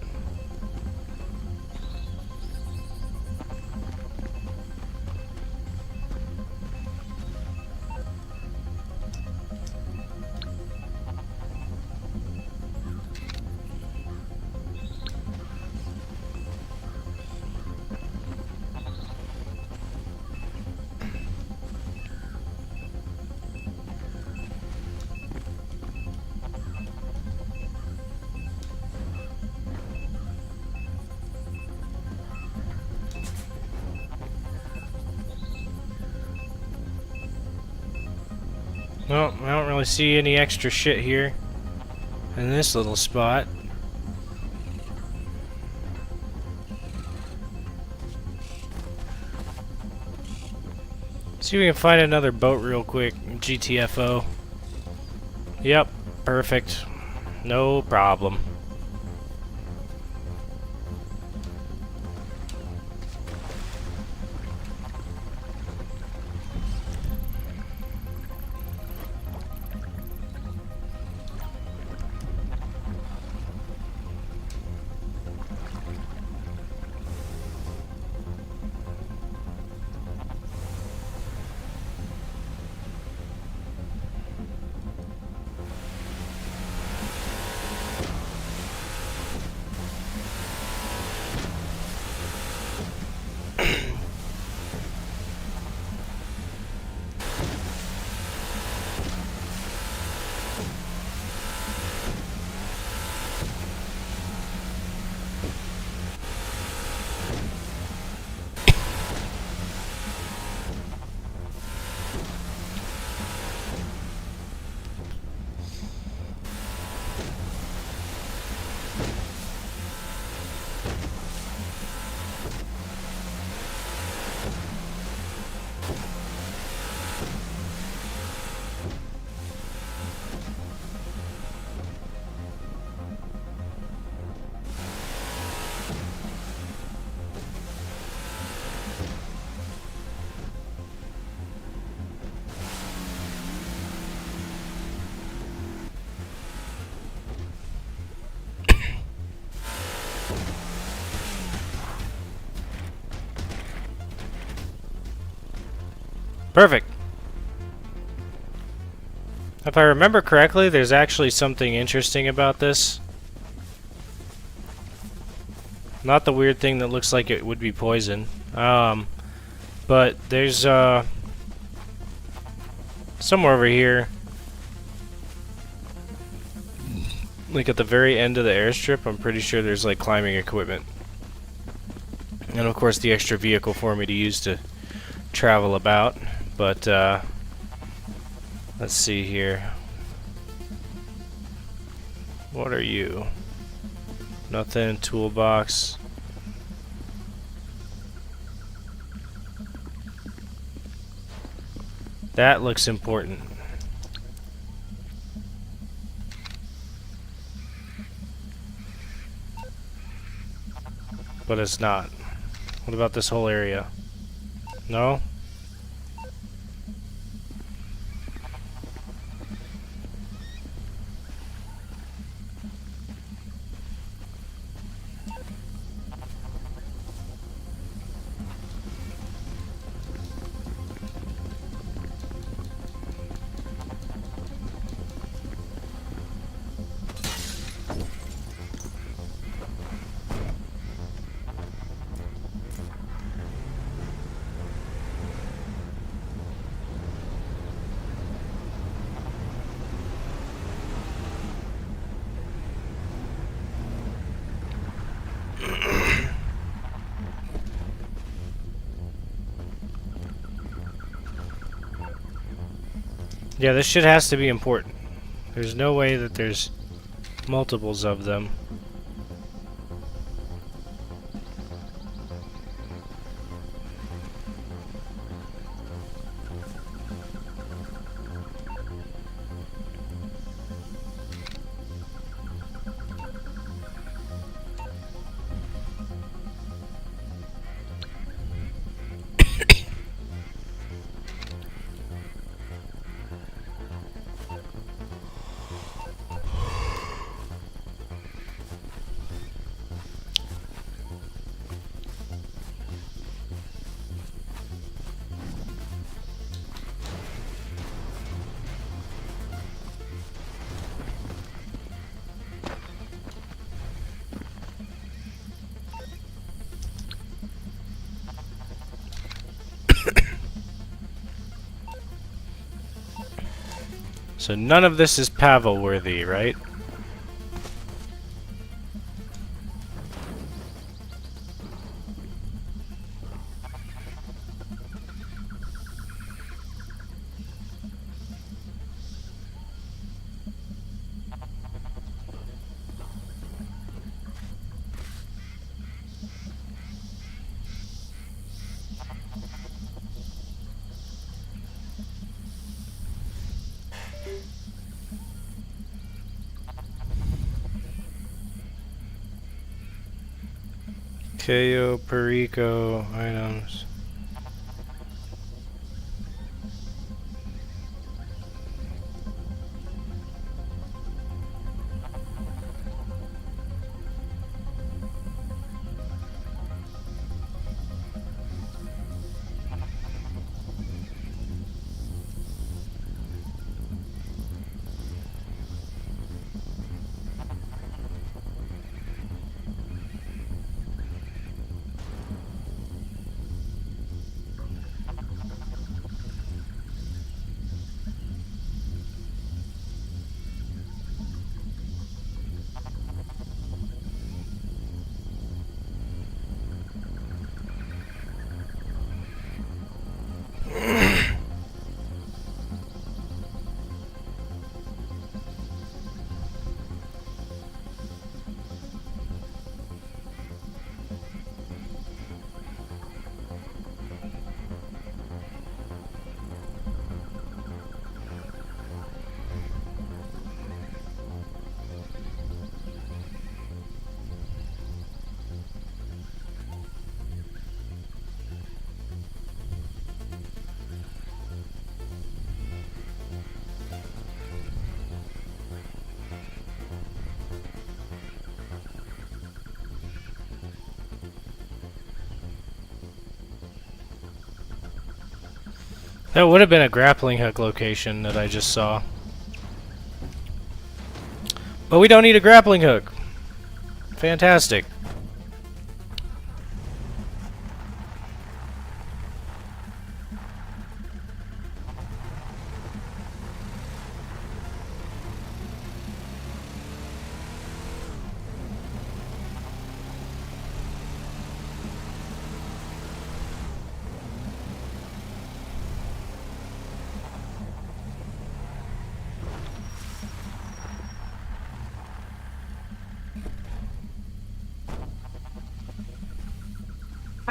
[SPEAKER 1] Well, I don't really see any extra shit here in this little spot. See if we can find another boat real quick. GTFO. Yep, perfect. No problem. Perfect. If I remember correctly, there's actually something interesting about this. Not the weird thing that looks like it would be poison. But there's somewhere over here, like at the very end of the airstrip, I'm pretty sure there's like climbing equipment. And of course the extra vehicle for me to use to travel about. But let's see here. What are you? Nothing. Toolbox. That looks important. But it's not. What about this whole area? No? Yeah, this shit has to be important. There's no way that there's multiples of them. So none of this is Pavel worthy, right? Cayo, Perico, items. That would have been a grappling hook location that I just saw. But we don't need a grappling hook. Fantastic.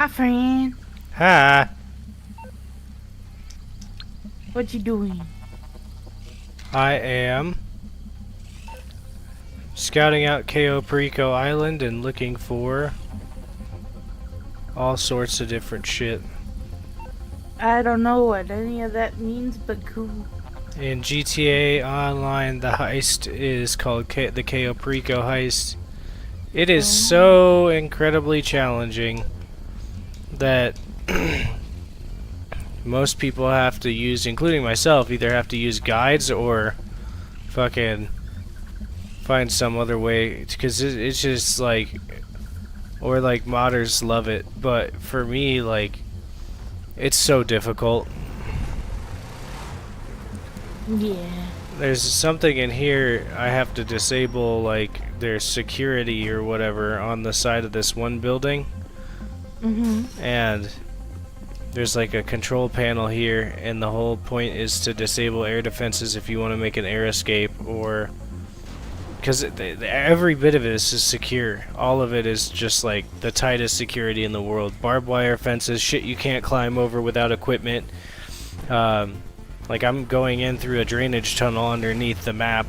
[SPEAKER 4] Hi, friend.
[SPEAKER 1] Hi.
[SPEAKER 4] What you doing?
[SPEAKER 1] I am scouting out Cayo Perico Island and looking for all sorts of different shit.
[SPEAKER 4] I don't know what any of that means, but cool.
[SPEAKER 1] In GTA Online, the heist is called the Cayo Perico heist. It is so incredibly challenging that most people have to use, including myself, either have to use guides or fucking find some other way, because it's just like, or like modders love it, but for me, like, it's so difficult.
[SPEAKER 4] Yeah.
[SPEAKER 1] There's something in here I have to disable, like their security or whatever on the side of this one building.
[SPEAKER 4] Mhm.
[SPEAKER 1] And There's like a control panel here, and the whole point is to disable air defenses if you want to make an air escape, or because every bit of it is just secure. All of it is just like the tightest security in the world. Barbed wire fences, shit you can't climb over without equipment. Like I'm going in through a drainage tunnel underneath the map.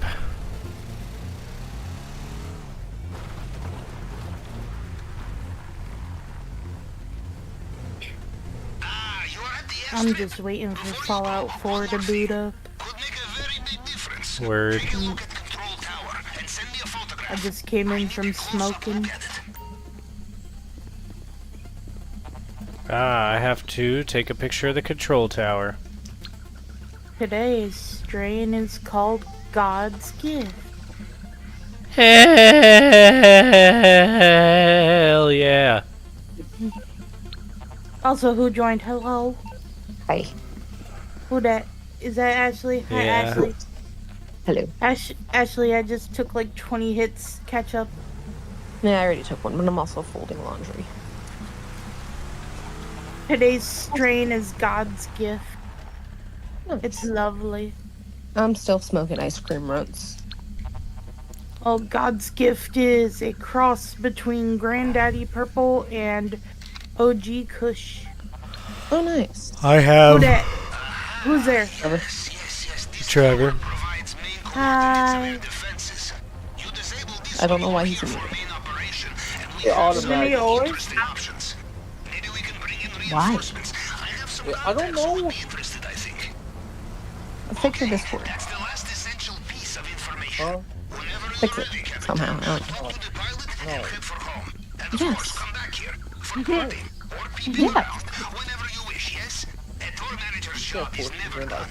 [SPEAKER 4] I'm just waiting for Fallout 4 to boot up.
[SPEAKER 2] Could make a very big difference.
[SPEAKER 1] Word.
[SPEAKER 2] Take a look at control tower and send me a photograph.
[SPEAKER 4] I just came
[SPEAKER 2] I
[SPEAKER 4] in
[SPEAKER 2] need
[SPEAKER 4] from
[SPEAKER 2] a close-up
[SPEAKER 4] smoking.
[SPEAKER 2] look at it.
[SPEAKER 1] I have to take a picture of the control tower.
[SPEAKER 4] Today's strain is called God's Gift.
[SPEAKER 1] Hell yeah.
[SPEAKER 4] Also, who joined? Hello?
[SPEAKER 5] Hi.
[SPEAKER 4] Who that? Is that Ashley? Hi,
[SPEAKER 1] Yeah.
[SPEAKER 4] Ashley.
[SPEAKER 5] Hello.
[SPEAKER 4] Ashley, I just took like 20 hits. Catch up.
[SPEAKER 5] Yeah, I already took one, but I'm also folding laundry.
[SPEAKER 4] Today's strain is God's Gift.
[SPEAKER 5] Nice.
[SPEAKER 4] It's lovely.
[SPEAKER 5] I'm still smoking ice cream runs.
[SPEAKER 4] Oh, God's Gift is a cross between Granddaddy Purple and OG Kush.
[SPEAKER 5] Oh, nice.
[SPEAKER 1] I
[SPEAKER 4] Who
[SPEAKER 1] have
[SPEAKER 4] that? Who's there?
[SPEAKER 2] Yes, this
[SPEAKER 1] Trevor.
[SPEAKER 2] provides main
[SPEAKER 4] Hi.
[SPEAKER 2] coordinates of air defenses. You disable this
[SPEAKER 5] I don't know why he's
[SPEAKER 2] for
[SPEAKER 5] muted.
[SPEAKER 2] main operation, and we
[SPEAKER 3] Yeah,
[SPEAKER 2] have
[SPEAKER 3] automatic.
[SPEAKER 2] some
[SPEAKER 4] yours?
[SPEAKER 2] interesting options. Maybe we can bring in
[SPEAKER 5] Why?
[SPEAKER 2] reinforcements. I have some
[SPEAKER 3] I don't
[SPEAKER 2] contacts who
[SPEAKER 3] know.
[SPEAKER 2] would be interested, I think.
[SPEAKER 5] Fix your Discord.
[SPEAKER 2] That's the last essential piece of information.
[SPEAKER 3] Huh?
[SPEAKER 2] Whenever
[SPEAKER 5] Fix
[SPEAKER 2] you're
[SPEAKER 5] it
[SPEAKER 2] ready, Captain.
[SPEAKER 5] somehow. I don't know.
[SPEAKER 2] Talk to the pilot and head for home. And of
[SPEAKER 5] Yes.
[SPEAKER 2] course, come back here for clothing or people
[SPEAKER 5] Yeah.
[SPEAKER 2] around whenever you wish, yes? A tour manager's job is never done.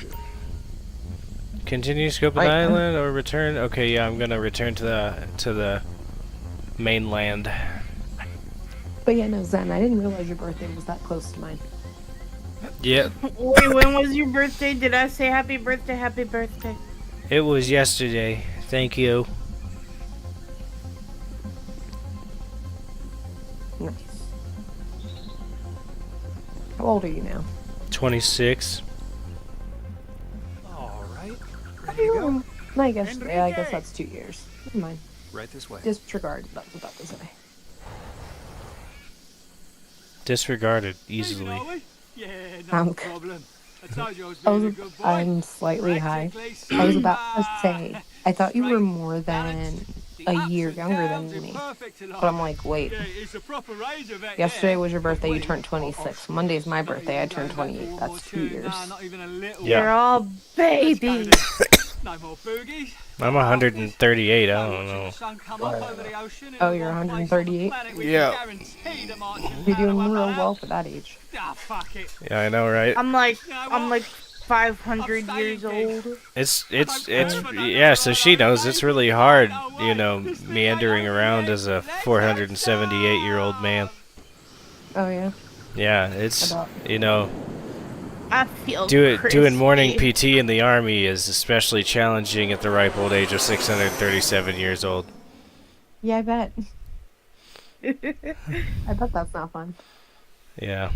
[SPEAKER 1] Continue scope of the island or return. Okay, yeah, I'm gonna return to the mainland.
[SPEAKER 5] But yeah, no, Zen, I didn't realize your birthday was that close to mine.
[SPEAKER 1] Yep,
[SPEAKER 4] Wait, when was your birthday? Did I say happy birthday? Happy birthday.
[SPEAKER 1] it was yesterday. Thank you.
[SPEAKER 5] Nice. How old are you now?
[SPEAKER 1] 26.
[SPEAKER 6] All right.
[SPEAKER 5] I guess that's 2 years. Never mind.
[SPEAKER 6] Right this way.
[SPEAKER 5] Disregard. That was about to say.
[SPEAKER 1] Disregarded easily.
[SPEAKER 6] Yeah,
[SPEAKER 5] Um,
[SPEAKER 6] problem. I told you I was
[SPEAKER 5] I
[SPEAKER 6] being a
[SPEAKER 5] was,
[SPEAKER 6] good boy.
[SPEAKER 5] I'm slightly high. I was about to say, I thought you were more than a year younger than me. But I'm like, wait.
[SPEAKER 6] It's a proper range of it.
[SPEAKER 5] Yesterday was your birthday, you turned 26. Monday's my birthday, I turned 28. That's 2 years.
[SPEAKER 6] Not even a little.
[SPEAKER 1] Yeah.
[SPEAKER 4] You're all babies.
[SPEAKER 6] No more boogies.
[SPEAKER 1] I'm 138. I don't know.
[SPEAKER 5] Oh, you're 138?
[SPEAKER 1] Yeah.
[SPEAKER 5] You're doing real well for that age.
[SPEAKER 6] Ah, fuck it.
[SPEAKER 1] Yeah, I know, right?
[SPEAKER 4] I'm like 500 years old.
[SPEAKER 1] It's yeah. So she knows it's really hard, you know, meandering around as a 478-year-old man.
[SPEAKER 5] Oh, yeah?
[SPEAKER 1] Yeah, it's you know.
[SPEAKER 4] I feel
[SPEAKER 1] Doing morning
[SPEAKER 4] crispy.
[SPEAKER 1] PT in the Army is especially challenging at the ripe old age of 637 years old.
[SPEAKER 5] Yeah, I bet. I bet that's not fun.
[SPEAKER 1] Yeah.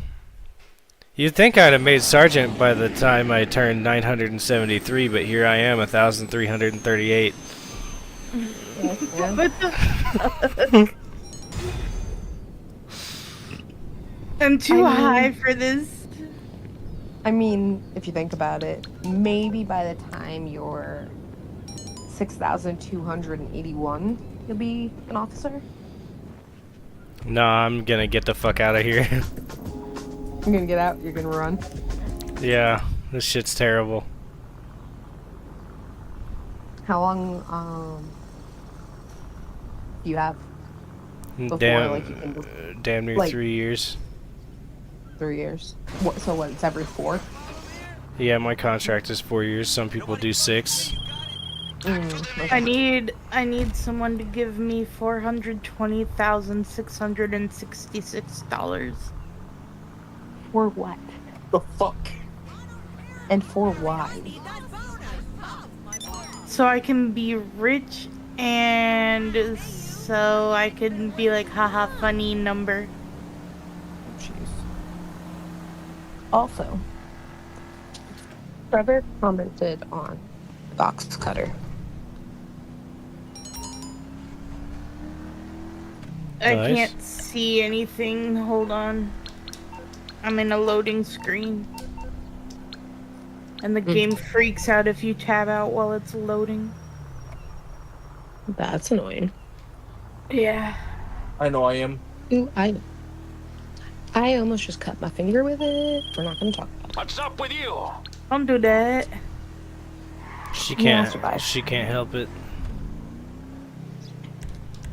[SPEAKER 1] You'd think I'd have made sergeant by the time I turned 973, but here I am, 1,338.
[SPEAKER 5] Yeah.
[SPEAKER 4] What the? I'm too high for this.
[SPEAKER 5] I mean, if you think about it, maybe by the time you're 6,281, you'll be an officer.
[SPEAKER 1] No, I'm gonna get the fuck out of here.
[SPEAKER 5] You're gonna get out, you're gonna run.
[SPEAKER 1] Yeah, this shit's terrible.
[SPEAKER 5] How long, do you have? Before, like, you can,
[SPEAKER 1] Damn near
[SPEAKER 5] like-
[SPEAKER 1] 3 years.
[SPEAKER 5] 3 years? What, so what, it's every 4?
[SPEAKER 1] Yeah, my contract is 4 years. Some people do 6.
[SPEAKER 4] I need someone to give me $420,666.
[SPEAKER 5] For what?
[SPEAKER 3] The fuck?
[SPEAKER 5] And for why?
[SPEAKER 4] So I can be rich and so I can be like, haha, funny number.
[SPEAKER 5] Jeez. Also, Trevor commented on box cutter.
[SPEAKER 4] I
[SPEAKER 1] Nice.
[SPEAKER 4] can't see anything. Hold on. I'm in a loading screen. And the game freaks out if you tab out while it's loading.
[SPEAKER 5] That's annoying.
[SPEAKER 4] Yeah.
[SPEAKER 3] I know I am.
[SPEAKER 5] Ooh, I almost just cut my finger with it. We're not going to talk about it.
[SPEAKER 2] What's up with you?
[SPEAKER 4] Don't do that.
[SPEAKER 1] She
[SPEAKER 5] Yeah, I'll
[SPEAKER 1] can't.
[SPEAKER 5] survive.
[SPEAKER 1] She can't help it.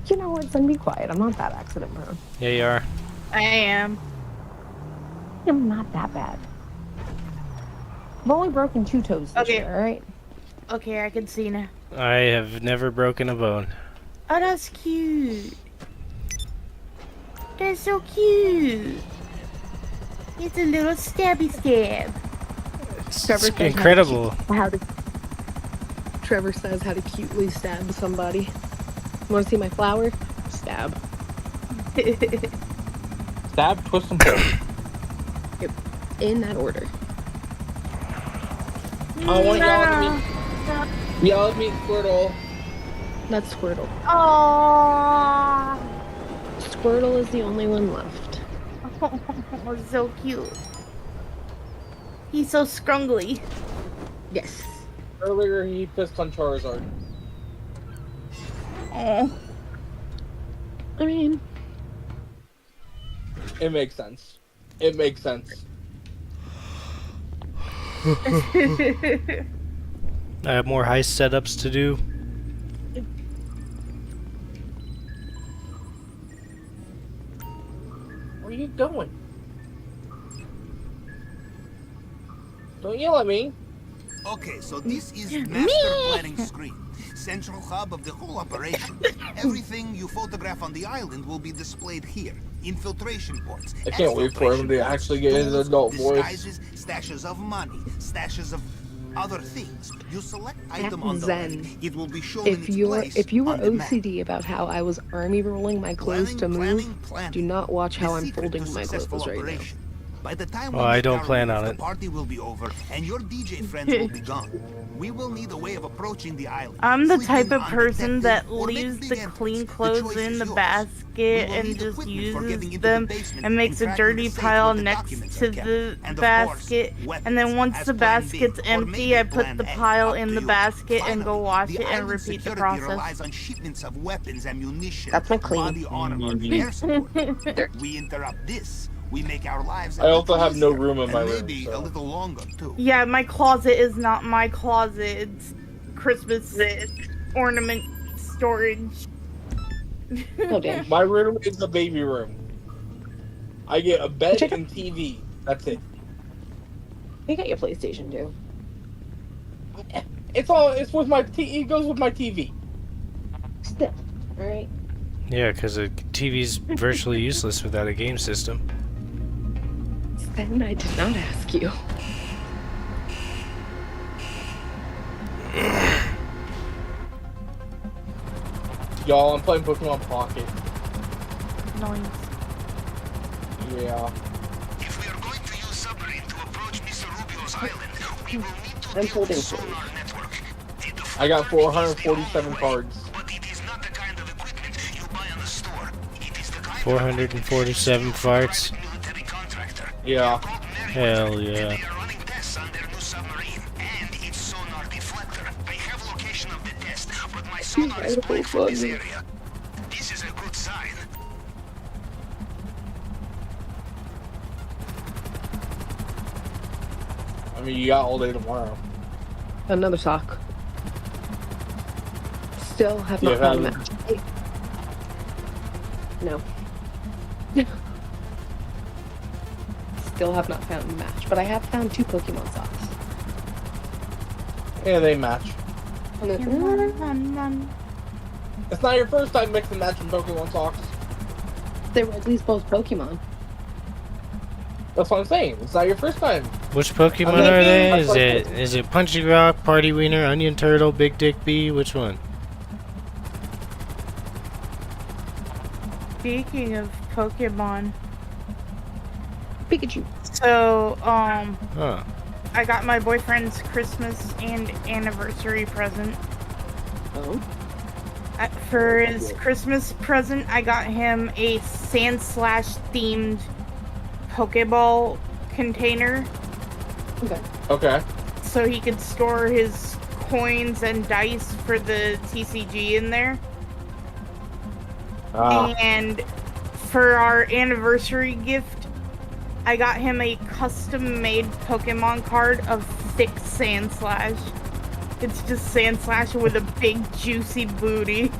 [SPEAKER 5] You know what? Then be quiet. I'm not that accident prone.
[SPEAKER 1] Yeah, you are.
[SPEAKER 4] I am.
[SPEAKER 5] I'm not that bad. I've only broken 2 toes this
[SPEAKER 4] Okay.
[SPEAKER 5] year, alright?
[SPEAKER 4] Okay, I can see now.
[SPEAKER 1] I have never broken a bone.
[SPEAKER 4] Oh, that's cute. That's so cute. It's a little stabby stab.
[SPEAKER 1] It's
[SPEAKER 5] Trevor says
[SPEAKER 1] incredible.
[SPEAKER 5] Trevor says how to cutely stab somebody. Want to see my flower? Stab.
[SPEAKER 3] Stab, twist, and pull.
[SPEAKER 5] In that order.
[SPEAKER 3] I want y'all to meet. Y'all meet Squirtle.
[SPEAKER 5] That's Squirtle.
[SPEAKER 4] Aww.
[SPEAKER 5] Squirtle is the only one left.
[SPEAKER 4] Oh, so cute. He's so scrungly.
[SPEAKER 5] Yes.
[SPEAKER 3] Earlier, he pissed on Charizard.
[SPEAKER 4] Oh.
[SPEAKER 5] I mean,
[SPEAKER 3] It makes sense. It makes sense.
[SPEAKER 1] I have more heist setups to do.
[SPEAKER 3] Where are you going? Don't yell at me.
[SPEAKER 2] Okay, so this is master planning screen. Central hub of the whole operation. Everything you photograph on the island will be displayed here. Infiltration ports.
[SPEAKER 3] I can't wait for him to
[SPEAKER 2] exfiltration
[SPEAKER 3] actually
[SPEAKER 2] ports,
[SPEAKER 3] get his
[SPEAKER 2] tools,
[SPEAKER 3] adult voice.
[SPEAKER 2] disguises, stashes of money, stashes of other things. You select item on the
[SPEAKER 5] Zen.
[SPEAKER 2] left. It will be shown
[SPEAKER 5] if
[SPEAKER 2] in its place
[SPEAKER 5] you were
[SPEAKER 2] on the map.
[SPEAKER 5] OCD about how I was army rolling my clothes to move, do not watch how
[SPEAKER 2] The
[SPEAKER 5] I'm
[SPEAKER 2] secret
[SPEAKER 5] folding
[SPEAKER 2] to
[SPEAKER 5] my
[SPEAKER 2] successful
[SPEAKER 5] clothes right now.
[SPEAKER 2] operation. By the time
[SPEAKER 1] Well,
[SPEAKER 2] we
[SPEAKER 1] I
[SPEAKER 2] make
[SPEAKER 1] don't
[SPEAKER 2] our
[SPEAKER 1] plan
[SPEAKER 2] move,
[SPEAKER 1] on
[SPEAKER 2] the
[SPEAKER 1] it.
[SPEAKER 2] party will be over, and your DJ friends will be gone. We will need a way of approaching the island.
[SPEAKER 4] I'm the
[SPEAKER 2] Sleeping
[SPEAKER 4] type of
[SPEAKER 2] on
[SPEAKER 4] person
[SPEAKER 2] detected
[SPEAKER 4] that
[SPEAKER 2] or make
[SPEAKER 4] leaves
[SPEAKER 2] big
[SPEAKER 4] the
[SPEAKER 2] entrance.
[SPEAKER 4] clean
[SPEAKER 2] The
[SPEAKER 4] clothes
[SPEAKER 2] choice
[SPEAKER 4] in
[SPEAKER 2] is
[SPEAKER 4] the
[SPEAKER 2] yours.
[SPEAKER 4] basket
[SPEAKER 2] We will
[SPEAKER 4] and
[SPEAKER 2] need
[SPEAKER 4] just
[SPEAKER 2] equipment for getting
[SPEAKER 4] uses
[SPEAKER 2] into the
[SPEAKER 4] them
[SPEAKER 2] basement
[SPEAKER 4] and makes a
[SPEAKER 2] cracking
[SPEAKER 4] dirty
[SPEAKER 2] the safe
[SPEAKER 4] pile
[SPEAKER 2] where the
[SPEAKER 4] next
[SPEAKER 2] documents
[SPEAKER 4] to
[SPEAKER 2] are kept.
[SPEAKER 4] the
[SPEAKER 2] And of
[SPEAKER 4] basket.
[SPEAKER 2] course,
[SPEAKER 4] And then
[SPEAKER 2] weapons
[SPEAKER 4] once
[SPEAKER 2] as
[SPEAKER 4] the
[SPEAKER 2] plan B,
[SPEAKER 4] basket's
[SPEAKER 2] or
[SPEAKER 4] empty,
[SPEAKER 2] maybe
[SPEAKER 4] I put
[SPEAKER 2] plan
[SPEAKER 4] the
[SPEAKER 2] A,
[SPEAKER 4] pile
[SPEAKER 2] up
[SPEAKER 4] in
[SPEAKER 2] to
[SPEAKER 4] the
[SPEAKER 2] you.
[SPEAKER 4] basket and go
[SPEAKER 2] Finally,
[SPEAKER 4] wash
[SPEAKER 2] the
[SPEAKER 4] it and
[SPEAKER 2] island's
[SPEAKER 4] repeat the
[SPEAKER 2] security
[SPEAKER 4] process.
[SPEAKER 2] relies on shipments of weapons, ammunition,
[SPEAKER 5] That's my clean.
[SPEAKER 2] body armor, air support. We interrupt this. We make our lives a
[SPEAKER 3] I also
[SPEAKER 2] little
[SPEAKER 3] have no
[SPEAKER 2] easier,
[SPEAKER 3] room in
[SPEAKER 2] and
[SPEAKER 3] my room,
[SPEAKER 2] maybe
[SPEAKER 3] so.
[SPEAKER 2] a little longer too.
[SPEAKER 4] Yeah, my closet is not my closet. It's Christmas ornament storage.
[SPEAKER 5] Oh damn.
[SPEAKER 3] My room is the baby room. I get a bed
[SPEAKER 5] Check it.
[SPEAKER 3] and TV. That's it.
[SPEAKER 5] You got your PlayStation too.
[SPEAKER 3] It's with my it goes with my TV.
[SPEAKER 5] Still. Alright.
[SPEAKER 1] Yeah, because a TV's virtually useless without a game system.
[SPEAKER 5] Then I did not ask you.
[SPEAKER 3] Y'all, I'm playing Pokemon Pocket.
[SPEAKER 4] Nice.
[SPEAKER 3] Yeah.
[SPEAKER 2] If we are going to use submarine to approach Mr. Rubio's island, we will need to
[SPEAKER 5] I'm
[SPEAKER 2] build
[SPEAKER 5] holding
[SPEAKER 2] a
[SPEAKER 5] for you.
[SPEAKER 2] sonar network.
[SPEAKER 3] I got 447 cards.
[SPEAKER 2] But it is not the kind of equipment you buy on the store. It is the kind
[SPEAKER 1] 447 farts.
[SPEAKER 2] military contractor.
[SPEAKER 3] Yeah.
[SPEAKER 1] Hell yeah.
[SPEAKER 2] They are running tests on their new submarine and its sonar deflector. I have location of the test, but my sonar is blank for this area. This is a good sign.
[SPEAKER 3] I mean, you got all day tomorrow.
[SPEAKER 5] Another sock. Still have
[SPEAKER 3] Yeah,
[SPEAKER 5] not found a
[SPEAKER 3] that-
[SPEAKER 5] match. No. Still have not found a match, but I have found 2 Pokemon socks.
[SPEAKER 3] Yeah, they match.
[SPEAKER 5] And
[SPEAKER 3] It's not your first time mixing and matching Pokemon socks.
[SPEAKER 5] they were at least both Pokemon.
[SPEAKER 3] That's what I'm saying. It's not your first time.
[SPEAKER 1] Which Pokemon
[SPEAKER 3] Okay.
[SPEAKER 1] are they? Is it Punchy Rock, Party Wiener, Onion Turtle, Big Dick Bee? Which one?
[SPEAKER 4] Speaking of Pokemon,
[SPEAKER 5] Pikachu.
[SPEAKER 4] So,
[SPEAKER 1] Huh.
[SPEAKER 4] I got my boyfriend's Christmas and anniversary present.
[SPEAKER 5] Oh.
[SPEAKER 4] For his Christmas present, I got him a Sandslash themed Pokeball container
[SPEAKER 5] Okay.
[SPEAKER 3] Okay.
[SPEAKER 4] so he could store his coins and dice for the TCG in there. And for our anniversary gift, I got him a custom-made Pokemon card of thick Sandslash. It's just Sandslash with a big juicy booty.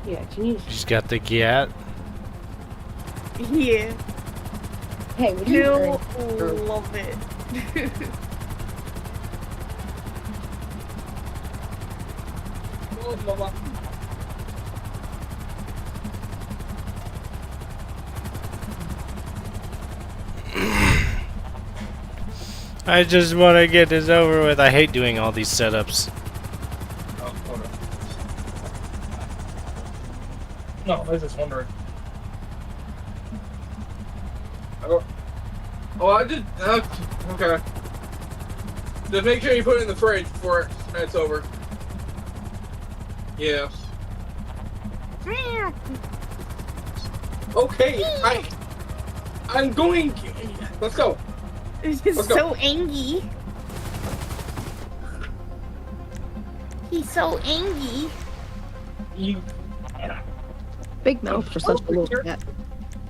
[SPEAKER 5] Yeah, can you...
[SPEAKER 1] She's got the gat.
[SPEAKER 4] Yeah,
[SPEAKER 5] Hey, would you...
[SPEAKER 4] he'll
[SPEAKER 5] earn-
[SPEAKER 4] love it.
[SPEAKER 1] I just want to get this over with. I hate doing all these setups.
[SPEAKER 3] Oh, hold on. No, I was just wondering.
[SPEAKER 7] I did. Okay. Just make sure you put it in the fridge before it's over. Yeah. Okay. I'm going. Let's go.
[SPEAKER 4] He's
[SPEAKER 7] Let's go.
[SPEAKER 4] so angry. He's so angry.
[SPEAKER 7] You.
[SPEAKER 5] Big mouth for such a little cat.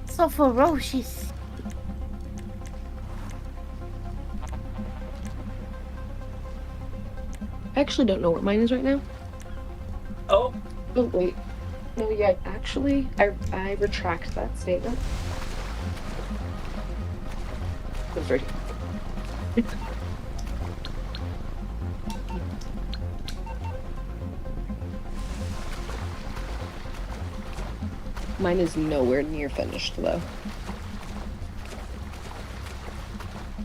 [SPEAKER 4] So ferocious.
[SPEAKER 5] I actually don't know what mine is right now.
[SPEAKER 7] Oh.
[SPEAKER 5] Oh, wait. No, yeah, actually, I retract that statement. It was right here. Mine is nowhere near finished, though.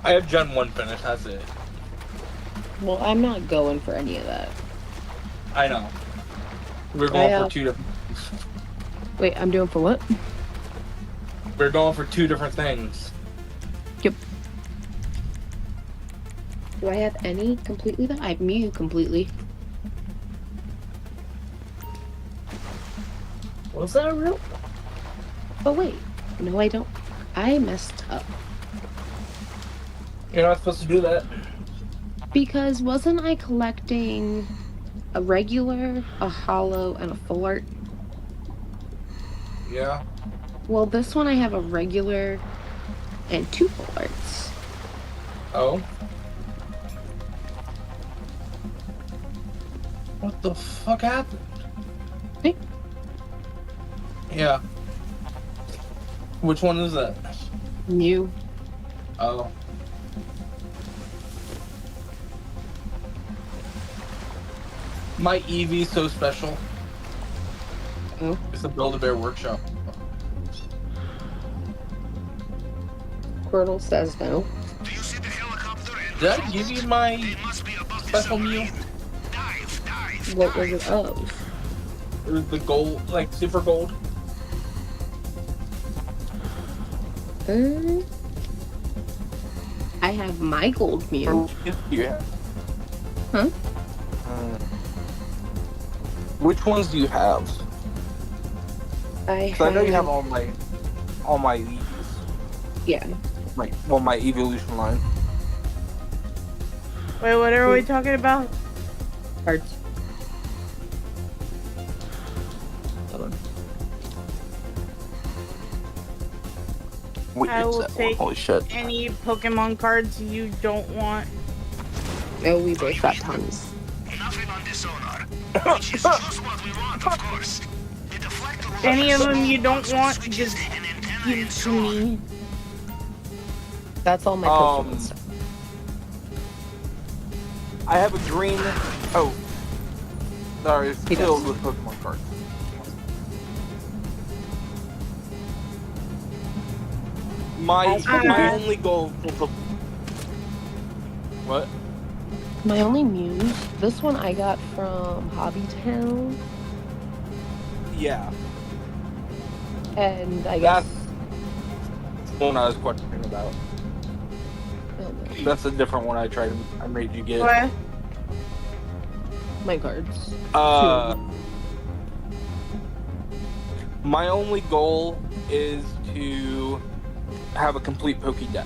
[SPEAKER 7] I have Gen 1 finished. That's it.
[SPEAKER 5] Well, I'm not going for any of that.
[SPEAKER 7] I know. We're going
[SPEAKER 5] I,
[SPEAKER 7] for two different.
[SPEAKER 5] Wait, I'm doing for what?
[SPEAKER 7] We're going for two different things.
[SPEAKER 5] Yep. Do I have any completely though? I have Mew completely. Was that a real? Oh wait, no I don't. I messed up.
[SPEAKER 7] You're not supposed to do that.
[SPEAKER 5] Because wasn't I collecting a regular, a hollow, and a full art?
[SPEAKER 7] Yeah.
[SPEAKER 5] Well, this one I have a regular and 2 full arts.
[SPEAKER 7] Oh. What the fuck happened?
[SPEAKER 5] Hey.
[SPEAKER 7] Yeah. Which one is that?
[SPEAKER 5] Mew.
[SPEAKER 7] Oh. My Eevee's so special.
[SPEAKER 5] Oh.
[SPEAKER 7] It's the Build-A-Bear workshop.
[SPEAKER 5] Squirtle says no.
[SPEAKER 2] Do you see the helicopter? And
[SPEAKER 7] Did I give you my
[SPEAKER 2] they must be above the
[SPEAKER 7] special meal?
[SPEAKER 2] submarine. Dive.
[SPEAKER 5] What was it of?
[SPEAKER 7] It was the gold, like super gold.
[SPEAKER 5] I have my gold Mew.
[SPEAKER 7] Yeah.
[SPEAKER 5] Huh?
[SPEAKER 7] Which ones do you have?
[SPEAKER 5] I
[SPEAKER 7] know you have all my Eevees.
[SPEAKER 5] Yeah.
[SPEAKER 7] My evolution line.
[SPEAKER 4] Wait, what are we talking about?
[SPEAKER 5] Cards.
[SPEAKER 7] Wait,
[SPEAKER 4] I will take
[SPEAKER 7] holy shit.
[SPEAKER 4] any Pokemon cards you don't want.
[SPEAKER 5] No, we both got tons.
[SPEAKER 2] Nothing on this sonar. Which is just what we want, of course. The deflector will
[SPEAKER 4] Any of
[SPEAKER 2] have
[SPEAKER 4] them you
[SPEAKER 2] small
[SPEAKER 4] don't
[SPEAKER 2] box
[SPEAKER 4] want,
[SPEAKER 2] switches
[SPEAKER 4] just
[SPEAKER 2] and antenna
[SPEAKER 4] give
[SPEAKER 2] and
[SPEAKER 4] to
[SPEAKER 2] so on.
[SPEAKER 4] me.
[SPEAKER 5] That's all my Pokemon stuff.
[SPEAKER 7] I have a green. Oh. Sorry, it's
[SPEAKER 5] He
[SPEAKER 7] filled
[SPEAKER 5] does.
[SPEAKER 7] with Pokemon cards. My only goal for What?
[SPEAKER 5] My only Mews, this one I got from Hobbytown.
[SPEAKER 7] Yeah.
[SPEAKER 5] And I guess
[SPEAKER 7] That's the one I was questioning about. That's a different one I made you get.
[SPEAKER 4] What?
[SPEAKER 5] my cards.
[SPEAKER 7] My only goal is to have a complete Pokédex.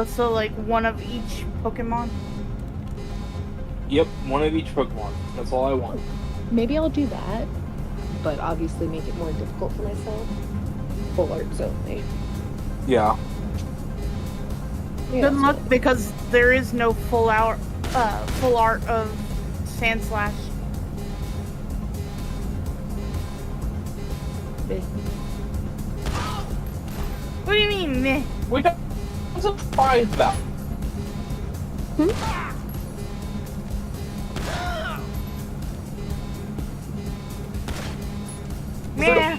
[SPEAKER 4] So like one of each Pokemon?
[SPEAKER 7] Yep, one of each Pokemon. That's all I want.
[SPEAKER 5] Maybe I'll do that, but obviously make it more difficult for myself. Full arts only.
[SPEAKER 7] Yeah.
[SPEAKER 5] Yeah,
[SPEAKER 4] Good luck, because there is no full art of Sandslash. What do you mean, meh?
[SPEAKER 7] We got some surprise about.
[SPEAKER 4] Meh.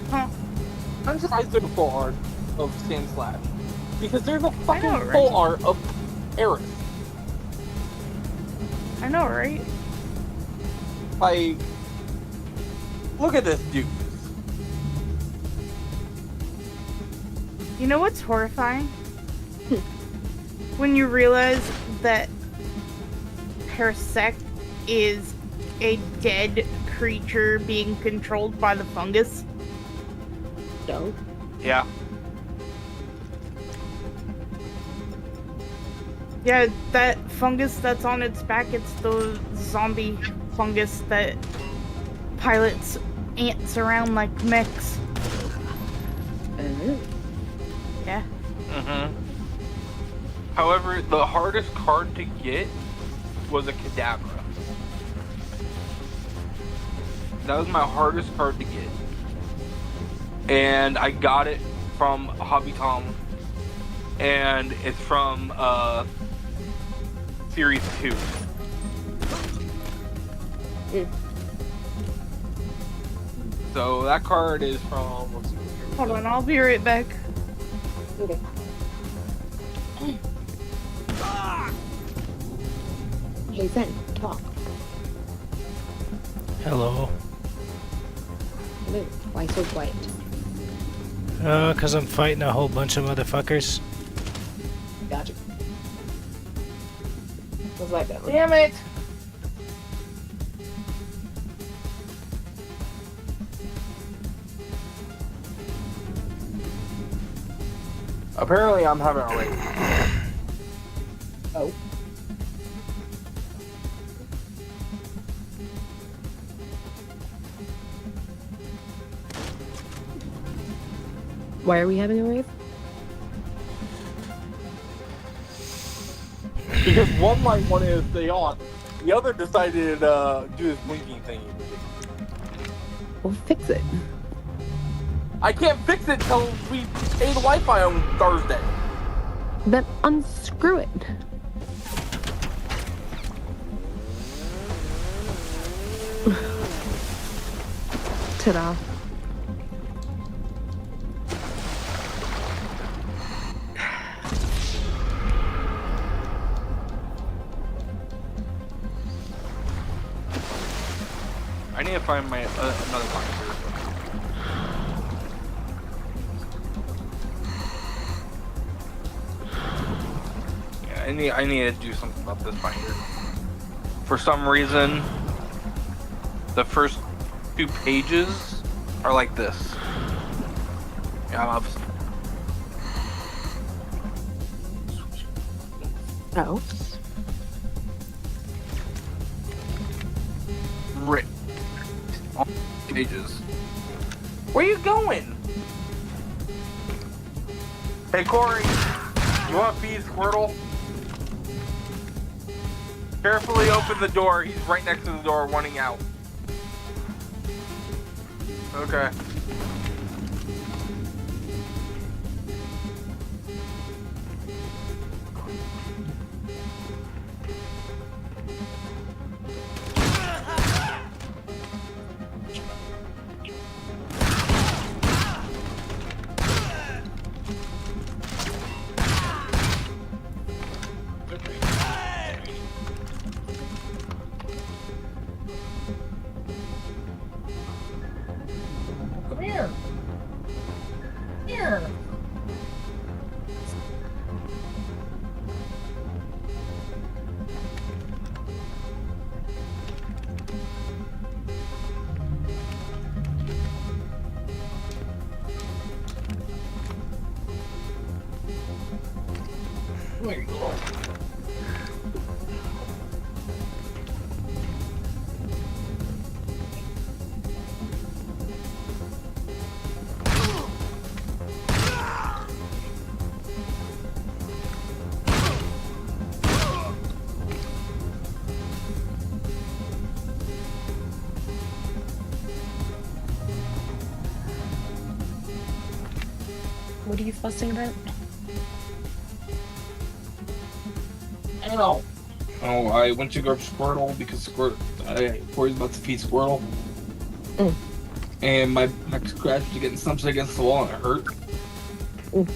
[SPEAKER 7] I'm surprised there's a full art of Sandslash. Because there's a fucking
[SPEAKER 4] know, right?
[SPEAKER 7] full art of Aerith.
[SPEAKER 4] I know, right?
[SPEAKER 7] Like, look at this dude.
[SPEAKER 4] You know what's horrifying? When you realize that Parsec is a dead creature being controlled by the fungus.
[SPEAKER 5] No.
[SPEAKER 7] Yeah.
[SPEAKER 4] Yeah, that fungus that's on its back, it's the zombie fungus that pilots ants around like mechs. Yeah.
[SPEAKER 7] Mm-hmm. However, the hardest card to get was a Kadabra. That was my hardest card to get. And I got it from Hobby Tom. And it's from Series 2. So that card is from... Let's see what
[SPEAKER 4] Hold on, I'll be right back.
[SPEAKER 5] Okay. Hey Zen, talk.
[SPEAKER 1] Hello.
[SPEAKER 5] Hello. Why so quiet?
[SPEAKER 1] 'Cause I'm fighting a whole bunch of motherfuckers.
[SPEAKER 5] Gotcha. What's that going?
[SPEAKER 7] Damn it! Apparently I'm having a rain.
[SPEAKER 5] Oh. Why are we having a rave?
[SPEAKER 7] Because one light wanted to stay on, the other decided to do this blinking thing.
[SPEAKER 5] We'll fix it.
[SPEAKER 7] I can't fix it till we pay the Wi-Fi on Thursday.
[SPEAKER 5] Then unscrew it. Ta-da.
[SPEAKER 7] I need to find my another binder. Yeah, I need to do something about this binder. For some reason, the first 2 pages are like this. Yeah, I'm upset.
[SPEAKER 5] Oh.
[SPEAKER 7] Rip. All pages. Where you going? Hey Corey, you want to feed Squirtle? Carefully open the door. He's right next to the door, running out. Okay.
[SPEAKER 3] Here. Here. There you go.
[SPEAKER 5] What are you fussing about?
[SPEAKER 7] Ow. Oh, I went to grab Squirtle because Corey's about to feed Squirtle.
[SPEAKER 5] Mm.
[SPEAKER 7] And my back scratched to get something against the wall and it hurt.
[SPEAKER 5] Mm.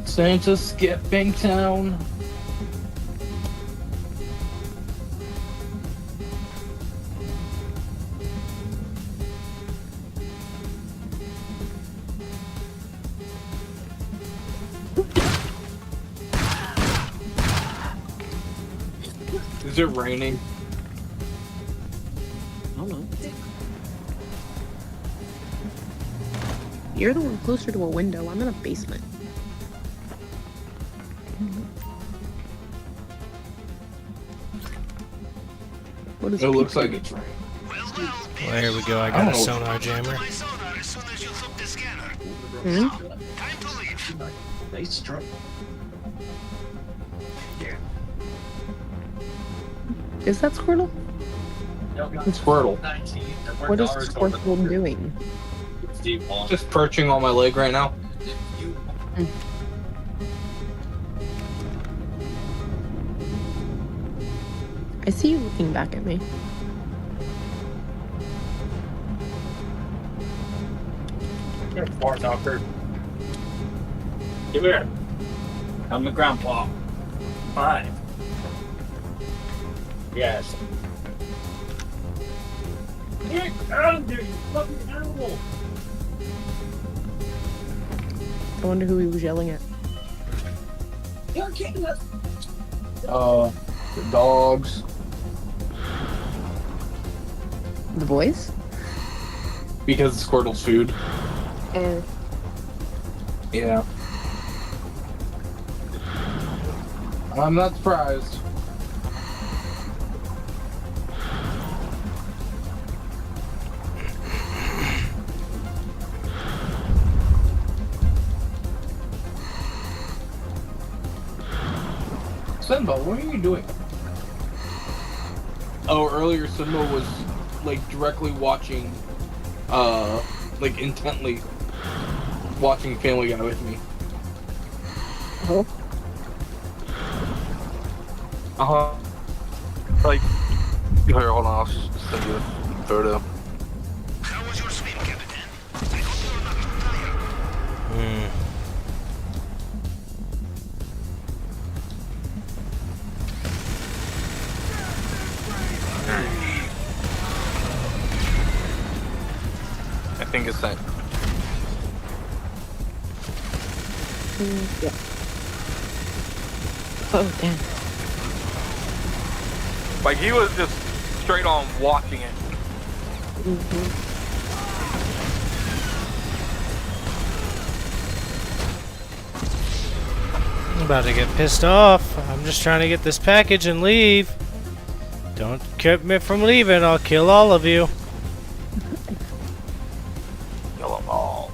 [SPEAKER 7] Santa's skipping town. Is it raining?
[SPEAKER 5] I don't know. You're the one closer to a window. I'm in a basement. What is
[SPEAKER 7] It looks like it's raining.
[SPEAKER 2] Well,
[SPEAKER 1] Well, there we go. I
[SPEAKER 7] I
[SPEAKER 1] got
[SPEAKER 7] don't
[SPEAKER 1] a
[SPEAKER 7] know.
[SPEAKER 1] sonar jammer.
[SPEAKER 2] my sonar as soon as you hook the scanner.
[SPEAKER 5] Hmm?
[SPEAKER 2] Time to leave.
[SPEAKER 3] Nice struck.
[SPEAKER 5] Is that Squirtle?
[SPEAKER 7] Squirtle.
[SPEAKER 5] What is Squirtle doing?
[SPEAKER 7] Just perching on my leg right now.
[SPEAKER 5] I see you looking back at me.
[SPEAKER 8] Bar talker. Give here. I'm the grandpa. Fine. Yes. Get out of there, you fucking animal!
[SPEAKER 5] I wonder who he was yelling at.
[SPEAKER 8] You're kicking us.
[SPEAKER 7] The dogs.
[SPEAKER 5] The boys?
[SPEAKER 7] Because it's Squirtle's food. Yeah. I'm not surprised. Simba, what are you doing? Oh, earlier Simba was like directly watching, like intently watching Family Guy with me.
[SPEAKER 5] Oh.
[SPEAKER 7] Like, here, hold on, I'll send you a photo.
[SPEAKER 2] How was your swim, Captain? I hope you're not too tired.
[SPEAKER 7] I think it's that.
[SPEAKER 5] Yeah. Oh, damn.
[SPEAKER 7] Like, he was just straight on walking it.
[SPEAKER 1] I'm about to get pissed off. I'm just trying to get this package and leave. Don't keep me from leaving. I'll kill all of you.
[SPEAKER 7] Kill them all.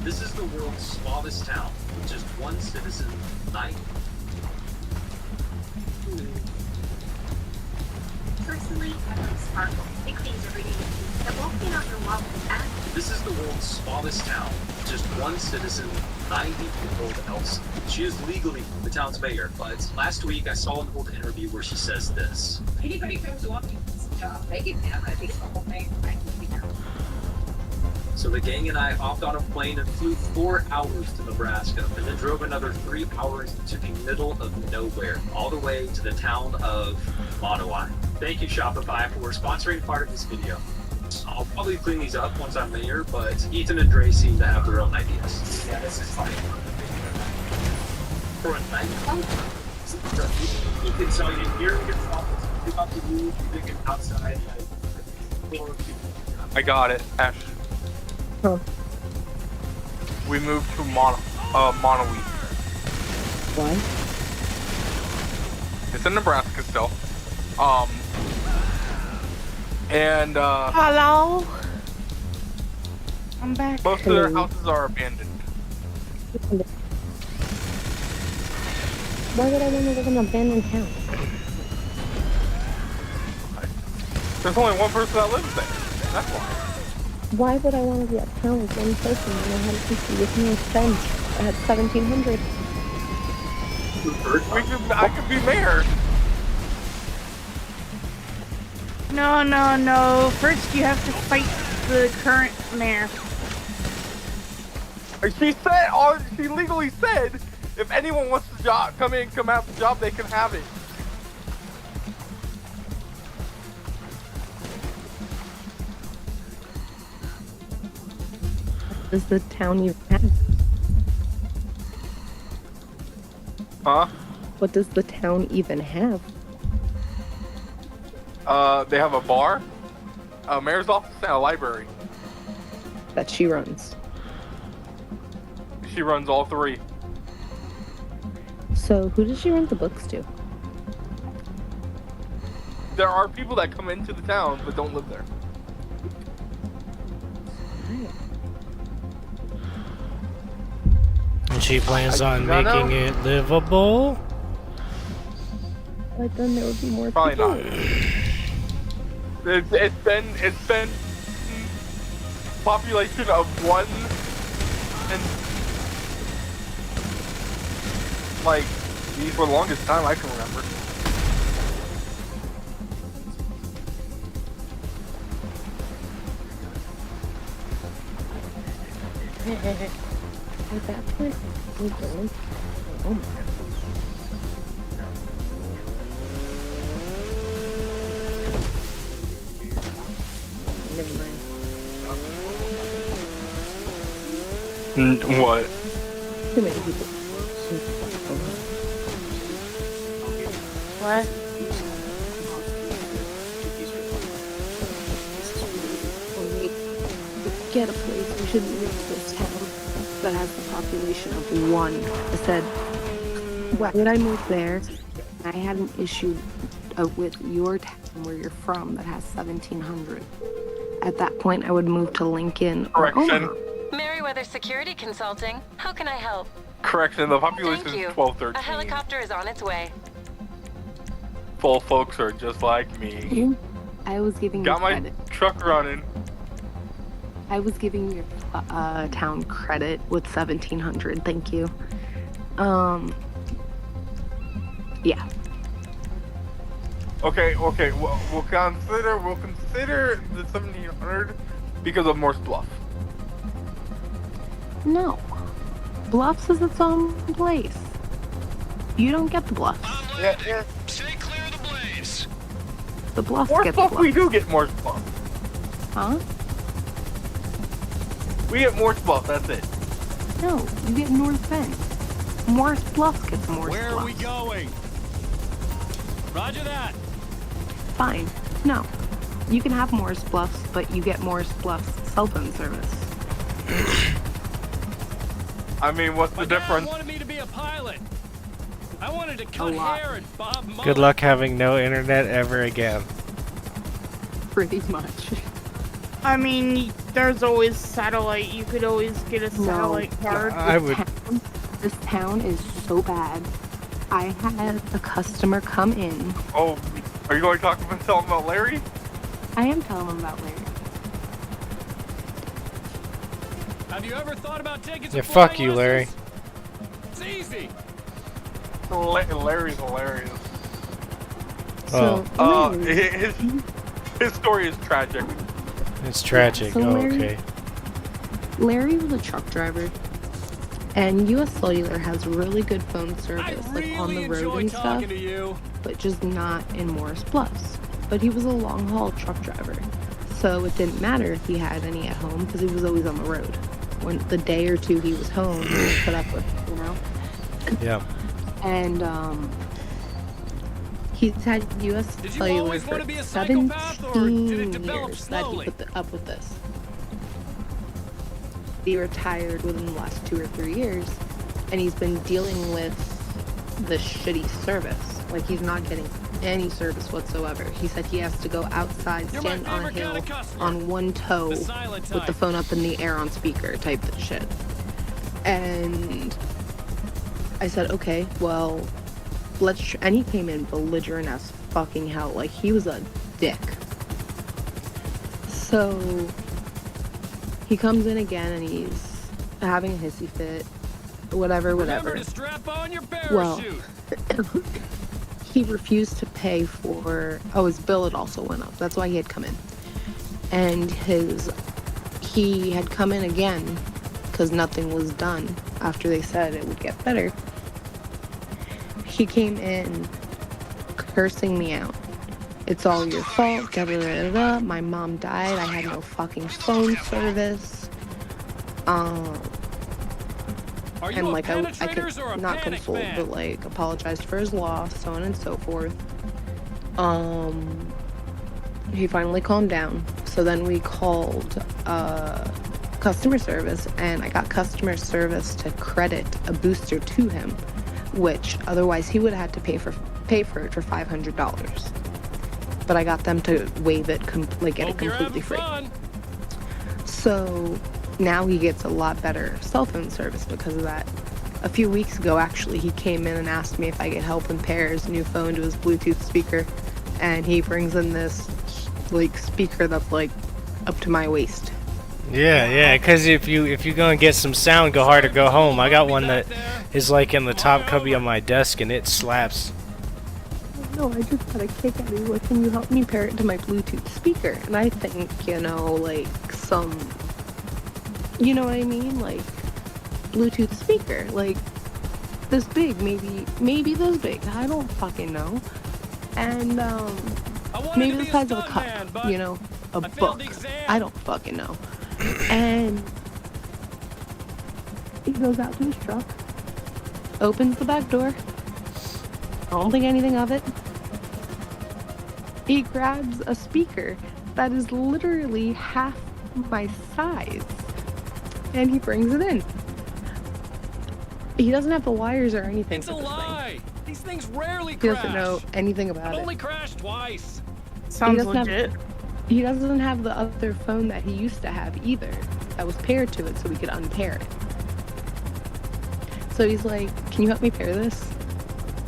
[SPEAKER 9] This is the world's smallest town, with just one citizen, 9.
[SPEAKER 10] Personally, I like sparkle. Big things every day. That won't be enough for walk with.
[SPEAKER 9] This is the world's smallest town, with just one citizen, 90-year-old Elsie. She is legally the town's mayor, but last week I saw an old interview where she says this.
[SPEAKER 10] Anybody who's walking this job, they can have at least the whole thing.
[SPEAKER 9] So the gang and I hopped on a plane and flew 4 hours to Nebraska, and then drove another 3 hours to the middle of nowhere, all the way to the town of Monowai. Thank you, Shopify, for sponsoring part of this video. I'll probably clean these up once I'm mayor, but Ethan and Dre seem to have their own ideas.
[SPEAKER 10] Yeah, this is funny.
[SPEAKER 9] For a night,
[SPEAKER 8] You can tell you here, you can about to move, you can outside.
[SPEAKER 7] I got it, Ash.
[SPEAKER 5] Huh.
[SPEAKER 7] We moved to Monowai.
[SPEAKER 5] Why?
[SPEAKER 7] It's in Nebraska still. And
[SPEAKER 4] Hello? I'm back.
[SPEAKER 7] most of their houses are abandoned.
[SPEAKER 5] Why would I want to live in an abandoned town?
[SPEAKER 7] There's only one person that lives there. That's why.
[SPEAKER 5] Why would I want to be a town with one person when I had a PC with me and friends? I had 1,700.
[SPEAKER 7] I could be mayor.
[SPEAKER 4] No. First, you have to fight the current mayor.
[SPEAKER 7] She legally said, if anyone wants to come have the job, they can have it.
[SPEAKER 5] Does the town even have?
[SPEAKER 7] Huh?
[SPEAKER 5] What does the town even have?
[SPEAKER 7] They have a bar, a mayor's office, and a library.
[SPEAKER 5] That she runs.
[SPEAKER 7] She runs all 3.
[SPEAKER 5] So who does she rent the books to?
[SPEAKER 7] There are people that come into the town but don't live there.
[SPEAKER 1] And she plans on making it livable?
[SPEAKER 5] Like then there would be more
[SPEAKER 7] Probably
[SPEAKER 5] people.
[SPEAKER 7] not. It's been population of 1 and like for the longest time I can remember.
[SPEAKER 5] At that point, we don't. Oh my. Never mind.
[SPEAKER 7] What?
[SPEAKER 5] Too many people.
[SPEAKER 4] What?
[SPEAKER 5] When we get a place, we should move this town that has the population of 1. I said, why would I move there? I had an issue with your town where you're from that has 1,700. At that point, I would move to Lincoln or
[SPEAKER 7] Correction.
[SPEAKER 5] Omaha.
[SPEAKER 11] Merriweather Security Consulting. How can I help?
[SPEAKER 7] Correction, the population
[SPEAKER 11] Thank you.
[SPEAKER 7] is 1213.
[SPEAKER 11] A helicopter is on its way.
[SPEAKER 7] Full folks are just like me.
[SPEAKER 5] I was giving
[SPEAKER 7] Got
[SPEAKER 5] you
[SPEAKER 7] my
[SPEAKER 5] credit.
[SPEAKER 7] truck running.
[SPEAKER 5] I was giving your town credit with 1,700. Thank you. Yeah.
[SPEAKER 7] Okay. We'll consider the 1700 because of Morse Bluff.
[SPEAKER 5] No. Bluffs is its own place. You don't get the bluffs.
[SPEAKER 7] Yeah.
[SPEAKER 2] Stay clear of the blaze.
[SPEAKER 5] The bluffs
[SPEAKER 7] Morse
[SPEAKER 5] get the
[SPEAKER 7] Bluff,
[SPEAKER 5] bluffs.
[SPEAKER 7] we do get Morse Bluff.
[SPEAKER 5] Huh?
[SPEAKER 7] We get Morse Bluff, that's it.
[SPEAKER 5] No, you get North Bend. Morse Bluff gets Morse
[SPEAKER 6] Where
[SPEAKER 5] Bluff.
[SPEAKER 6] are we going? Roger that.
[SPEAKER 5] Fine. No. You can have Morse Bluffs, but you get Morse Bluffs cell phone service.
[SPEAKER 7] I mean, what's the
[SPEAKER 6] My dad
[SPEAKER 7] difference?
[SPEAKER 6] wanted me to be a pilot. I wanted to
[SPEAKER 5] A
[SPEAKER 6] cut
[SPEAKER 5] lot.
[SPEAKER 6] hair and bob mullets.
[SPEAKER 1] Good luck having no internet ever again.
[SPEAKER 5] Pretty much.
[SPEAKER 4] I mean, there's always satellite. You could always get a satellite card.
[SPEAKER 1] I would.
[SPEAKER 5] This town is so bad. I had a customer come in.
[SPEAKER 7] Oh, are you going to tell him about Larry?
[SPEAKER 5] I am telling him about Larry.
[SPEAKER 6] Have you ever thought about taking some
[SPEAKER 1] Yeah, fuck
[SPEAKER 6] flying
[SPEAKER 1] you, Larry.
[SPEAKER 6] lessons? It's easy.
[SPEAKER 7] Larry's hilarious.
[SPEAKER 5] So,
[SPEAKER 1] Oh.
[SPEAKER 5] Larry,
[SPEAKER 7] His story is tragic.
[SPEAKER 1] It's tragic.
[SPEAKER 5] So
[SPEAKER 1] Oh,
[SPEAKER 5] Larry-
[SPEAKER 1] okay.
[SPEAKER 5] Larry was a truck driver, and U.S. Cellular has really good phone
[SPEAKER 6] I
[SPEAKER 5] service, like on
[SPEAKER 6] really
[SPEAKER 5] the road
[SPEAKER 6] enjoy
[SPEAKER 5] and stuff,
[SPEAKER 6] talking to you.
[SPEAKER 5] but just not in Morris Bluffs. But he was a long-haul truck driver, so it didn't matter if he had any at home because he was always on the road. When the day or two he was home, he would put up with, you know.
[SPEAKER 1] Yeah.
[SPEAKER 5] And he's had U.S.
[SPEAKER 6] Did you
[SPEAKER 5] Cellular
[SPEAKER 6] always
[SPEAKER 5] for
[SPEAKER 6] want to be a psychopath, or did it
[SPEAKER 5] 17
[SPEAKER 6] develop
[SPEAKER 5] years that he
[SPEAKER 6] slowly?
[SPEAKER 5] put up with this. He retired within the last 2 or 3 years, and he's been dealing with the shitty service. Like, he's not getting any service whatsoever. He said he has to go outside,
[SPEAKER 6] You're my
[SPEAKER 5] stand on a
[SPEAKER 6] favorite kind
[SPEAKER 5] hill
[SPEAKER 6] of customer.
[SPEAKER 5] on one toe
[SPEAKER 6] The silent
[SPEAKER 5] with the
[SPEAKER 6] type.
[SPEAKER 5] phone up in the air on speaker type of shit. And I said, okay, well, and he came in belligerent as fucking hell. Like, he was a dick. So he comes in again and he's having a hissy fit. Whatever.
[SPEAKER 6] Remember to strap on your
[SPEAKER 5] Well,
[SPEAKER 6] parachute.
[SPEAKER 5] he refused to pay for, his bill had also went up. That's why he had come in. And he had come in again because nothing was done after they said it would get better. He came in cursing me out. It's all your fault, da da da da. My mom died. I had no fucking phone service.
[SPEAKER 6] Are you
[SPEAKER 5] And
[SPEAKER 6] a
[SPEAKER 5] like I
[SPEAKER 6] penetrators or a
[SPEAKER 5] could not
[SPEAKER 6] panic
[SPEAKER 5] console,
[SPEAKER 6] fan?
[SPEAKER 5] but like apologized for his loss, so on and so forth. He finally calmed down. So then we called customer service, and I got customer service to credit a booster to him, which otherwise he would have had to pay for it for $500. But I got them to waive it, get it
[SPEAKER 6] Hope you're
[SPEAKER 5] completely
[SPEAKER 6] having
[SPEAKER 5] free.
[SPEAKER 6] fun.
[SPEAKER 5] So now he gets a lot better cell phone service because of that. A few weeks ago, actually, he came in and asked me if I could help him pair his new phone to his Bluetooth speaker, and he brings in this speaker that's up to my waist.
[SPEAKER 1] Yeah. Because if you gonna get some sound, go hard or go home. I got one that is in the top cubby on my desk, and it slaps.
[SPEAKER 5] No, I just got a kick out of you. Can you help me pair it to my Bluetooth speaker? And I think, some, you know what I mean? Bluetooth speaker, this big, maybe this big. I don't fucking know. And,
[SPEAKER 6] I wanted
[SPEAKER 5] maybe
[SPEAKER 6] to
[SPEAKER 5] the
[SPEAKER 6] be a
[SPEAKER 5] size of a
[SPEAKER 6] stuntman,
[SPEAKER 5] cup,
[SPEAKER 6] but
[SPEAKER 5] a
[SPEAKER 6] I failed
[SPEAKER 5] book.
[SPEAKER 6] the exam.
[SPEAKER 5] I don't fucking know. And he goes out to his truck, opens the back door. I don't think anything of it. He grabs a speaker that is literally half my size, and he brings it in. He doesn't have the wires or anything
[SPEAKER 6] It's a
[SPEAKER 5] for this thing.
[SPEAKER 6] lie. These things rarely
[SPEAKER 5] He
[SPEAKER 6] crash.
[SPEAKER 5] doesn't know anything about
[SPEAKER 6] I've
[SPEAKER 5] it.
[SPEAKER 6] only crashed twice.
[SPEAKER 4] Sounds
[SPEAKER 5] doesn't have-
[SPEAKER 4] legit.
[SPEAKER 5] He doesn't have the other phone that he used to have either, that was paired to it so we could unpair it. So he's like, can you help me pair this?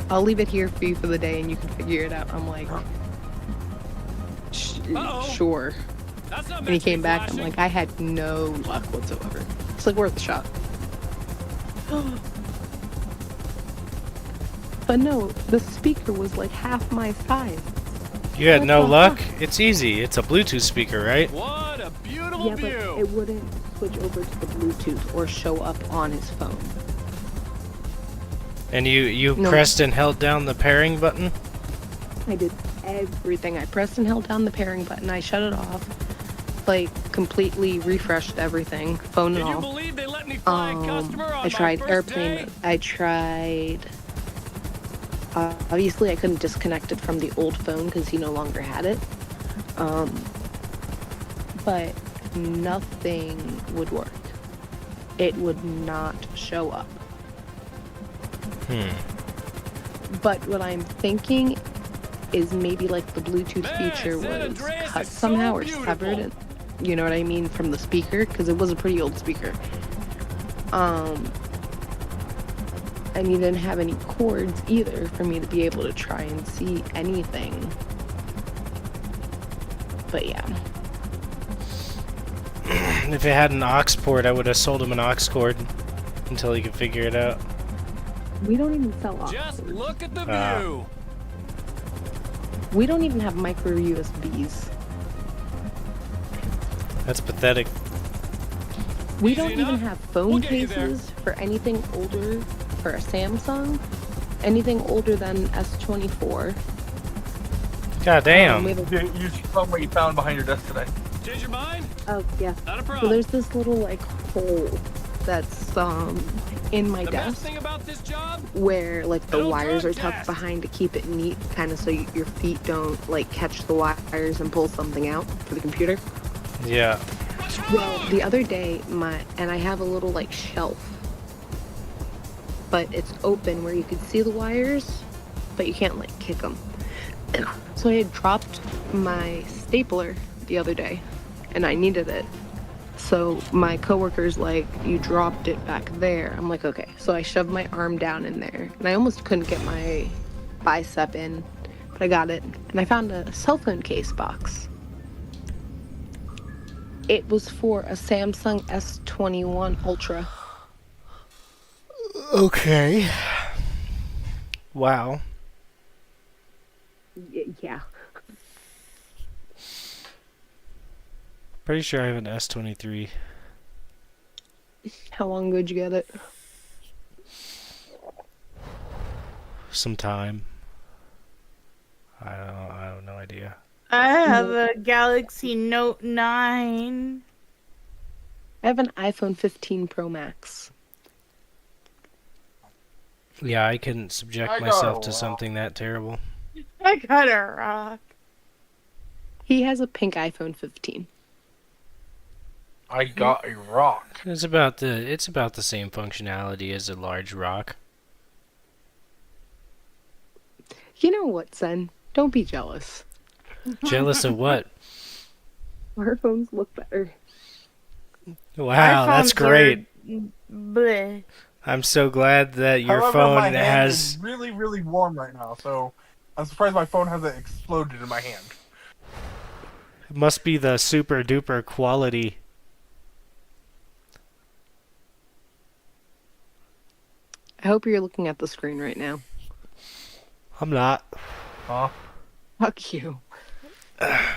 [SPEAKER 5] I'll leave it here for you for the day and you can figure it out. I'm like, sure.
[SPEAKER 6] That's not
[SPEAKER 5] When he
[SPEAKER 6] meant to be
[SPEAKER 5] came back, I'm
[SPEAKER 6] flashing.
[SPEAKER 5] like, I had no luck whatsoever. It's like worth a shot. But no, the speaker was like half my size.
[SPEAKER 1] You had
[SPEAKER 5] What
[SPEAKER 1] no
[SPEAKER 5] the
[SPEAKER 1] luck?
[SPEAKER 5] fuck?
[SPEAKER 1] It's easy. It's a Bluetooth speaker, right?
[SPEAKER 6] What a beautiful
[SPEAKER 5] Yeah, but
[SPEAKER 6] view.
[SPEAKER 5] it wouldn't switch over to the Bluetooth or show up on his phone.
[SPEAKER 1] And you
[SPEAKER 5] No.
[SPEAKER 1] pressed and held down the pairing button?
[SPEAKER 5] I did everything. I pressed and held down the pairing button. I shut it off. Like, completely refreshed everything. Phone and
[SPEAKER 6] Can you
[SPEAKER 5] all.
[SPEAKER 6] believe they let me fly a customer on
[SPEAKER 5] I tried
[SPEAKER 6] my first
[SPEAKER 5] airplane
[SPEAKER 6] day?
[SPEAKER 5] mode. I tried... obviously, I couldn't disconnect it from the old phone because he no longer had it. But nothing would work. It would not show up. But what I'm thinking is maybe like the Bluetooth
[SPEAKER 6] Man,
[SPEAKER 5] feature
[SPEAKER 6] San
[SPEAKER 5] was
[SPEAKER 6] Andreas
[SPEAKER 5] cut
[SPEAKER 6] is so
[SPEAKER 5] somehow or
[SPEAKER 6] beautiful.
[SPEAKER 5] severed. And, you know what I mean? From the speaker, because it was a pretty old speaker. And you didn't have any cords either for me to be able to try and see anything. But yeah.
[SPEAKER 1] If it had an aux port, I would have sold him an aux cord until he could figure it out.
[SPEAKER 5] We don't even sell aux
[SPEAKER 6] Just
[SPEAKER 5] cords.
[SPEAKER 6] look at the
[SPEAKER 1] Ah.
[SPEAKER 6] view.
[SPEAKER 5] We don't even have micro USBs.
[SPEAKER 1] That's pathetic.
[SPEAKER 5] We
[SPEAKER 6] Easy
[SPEAKER 5] don't even
[SPEAKER 6] enough.
[SPEAKER 5] have phone
[SPEAKER 6] We'll get you there.
[SPEAKER 5] cases for anything older for a Samsung. Anything older than S24.
[SPEAKER 1] God damn.
[SPEAKER 5] We have a-
[SPEAKER 7] You should tell me what you found behind your desk today.
[SPEAKER 6] Change your mind?
[SPEAKER 5] oh yeah.
[SPEAKER 6] Not a
[SPEAKER 5] So
[SPEAKER 6] problem.
[SPEAKER 5] there's this little like hole that's in my
[SPEAKER 6] The best
[SPEAKER 5] desk
[SPEAKER 6] thing about this job?
[SPEAKER 5] where like the
[SPEAKER 6] It'll
[SPEAKER 5] wires are
[SPEAKER 6] drug
[SPEAKER 5] tucked
[SPEAKER 6] test.
[SPEAKER 5] behind to keep it neat, kind of so your feet don't like catch the wires and pull something out for the computer.
[SPEAKER 1] Yeah.
[SPEAKER 5] Well, the other day, I have a little like shelf, but it's open where you can see the wires, but you can't like kick them. So I had dropped my stapler the other day, and I needed it. So my coworker's like, "You dropped it back there." I'm like, "Okay." So I shoved my arm down in there, and I almost couldn't get my bicep in, but I got it, and I found a cell phone case box. It was for a Samsung S21 Ultra.
[SPEAKER 1] Okay. Wow.
[SPEAKER 5] Yeah.
[SPEAKER 1] Pretty sure I have an S23.
[SPEAKER 5] How long ago did you get it?
[SPEAKER 1] Some time. I have no idea.
[SPEAKER 4] I have a Galaxy Note 9.
[SPEAKER 5] I have an iPhone 15 Pro Max.
[SPEAKER 1] Yeah, I couldn't subject
[SPEAKER 7] I got
[SPEAKER 1] myself
[SPEAKER 7] a
[SPEAKER 1] to
[SPEAKER 7] lot.
[SPEAKER 1] something that terrible.
[SPEAKER 4] I got a rock.
[SPEAKER 5] He has a pink iPhone 15.
[SPEAKER 7] I got a rock.
[SPEAKER 1] It's about the same functionality as a large rock.
[SPEAKER 5] You know what, son? Don't be jealous.
[SPEAKER 1] Jealous of what?
[SPEAKER 5] Our phones look better.
[SPEAKER 1] Wow, that's
[SPEAKER 4] iPhones are
[SPEAKER 1] great.
[SPEAKER 4] bleh.
[SPEAKER 1] I'm so glad that your
[SPEAKER 11] However,
[SPEAKER 1] phone
[SPEAKER 11] my hand
[SPEAKER 1] has.
[SPEAKER 11] is really, really warm right now, so I'm surprised my phone hasn't exploded in my hand.
[SPEAKER 1] It must be the super duper quality.
[SPEAKER 5] I hope you're looking at the screen right now.
[SPEAKER 1] I'm not.
[SPEAKER 11] Huh?
[SPEAKER 5] Fuck you.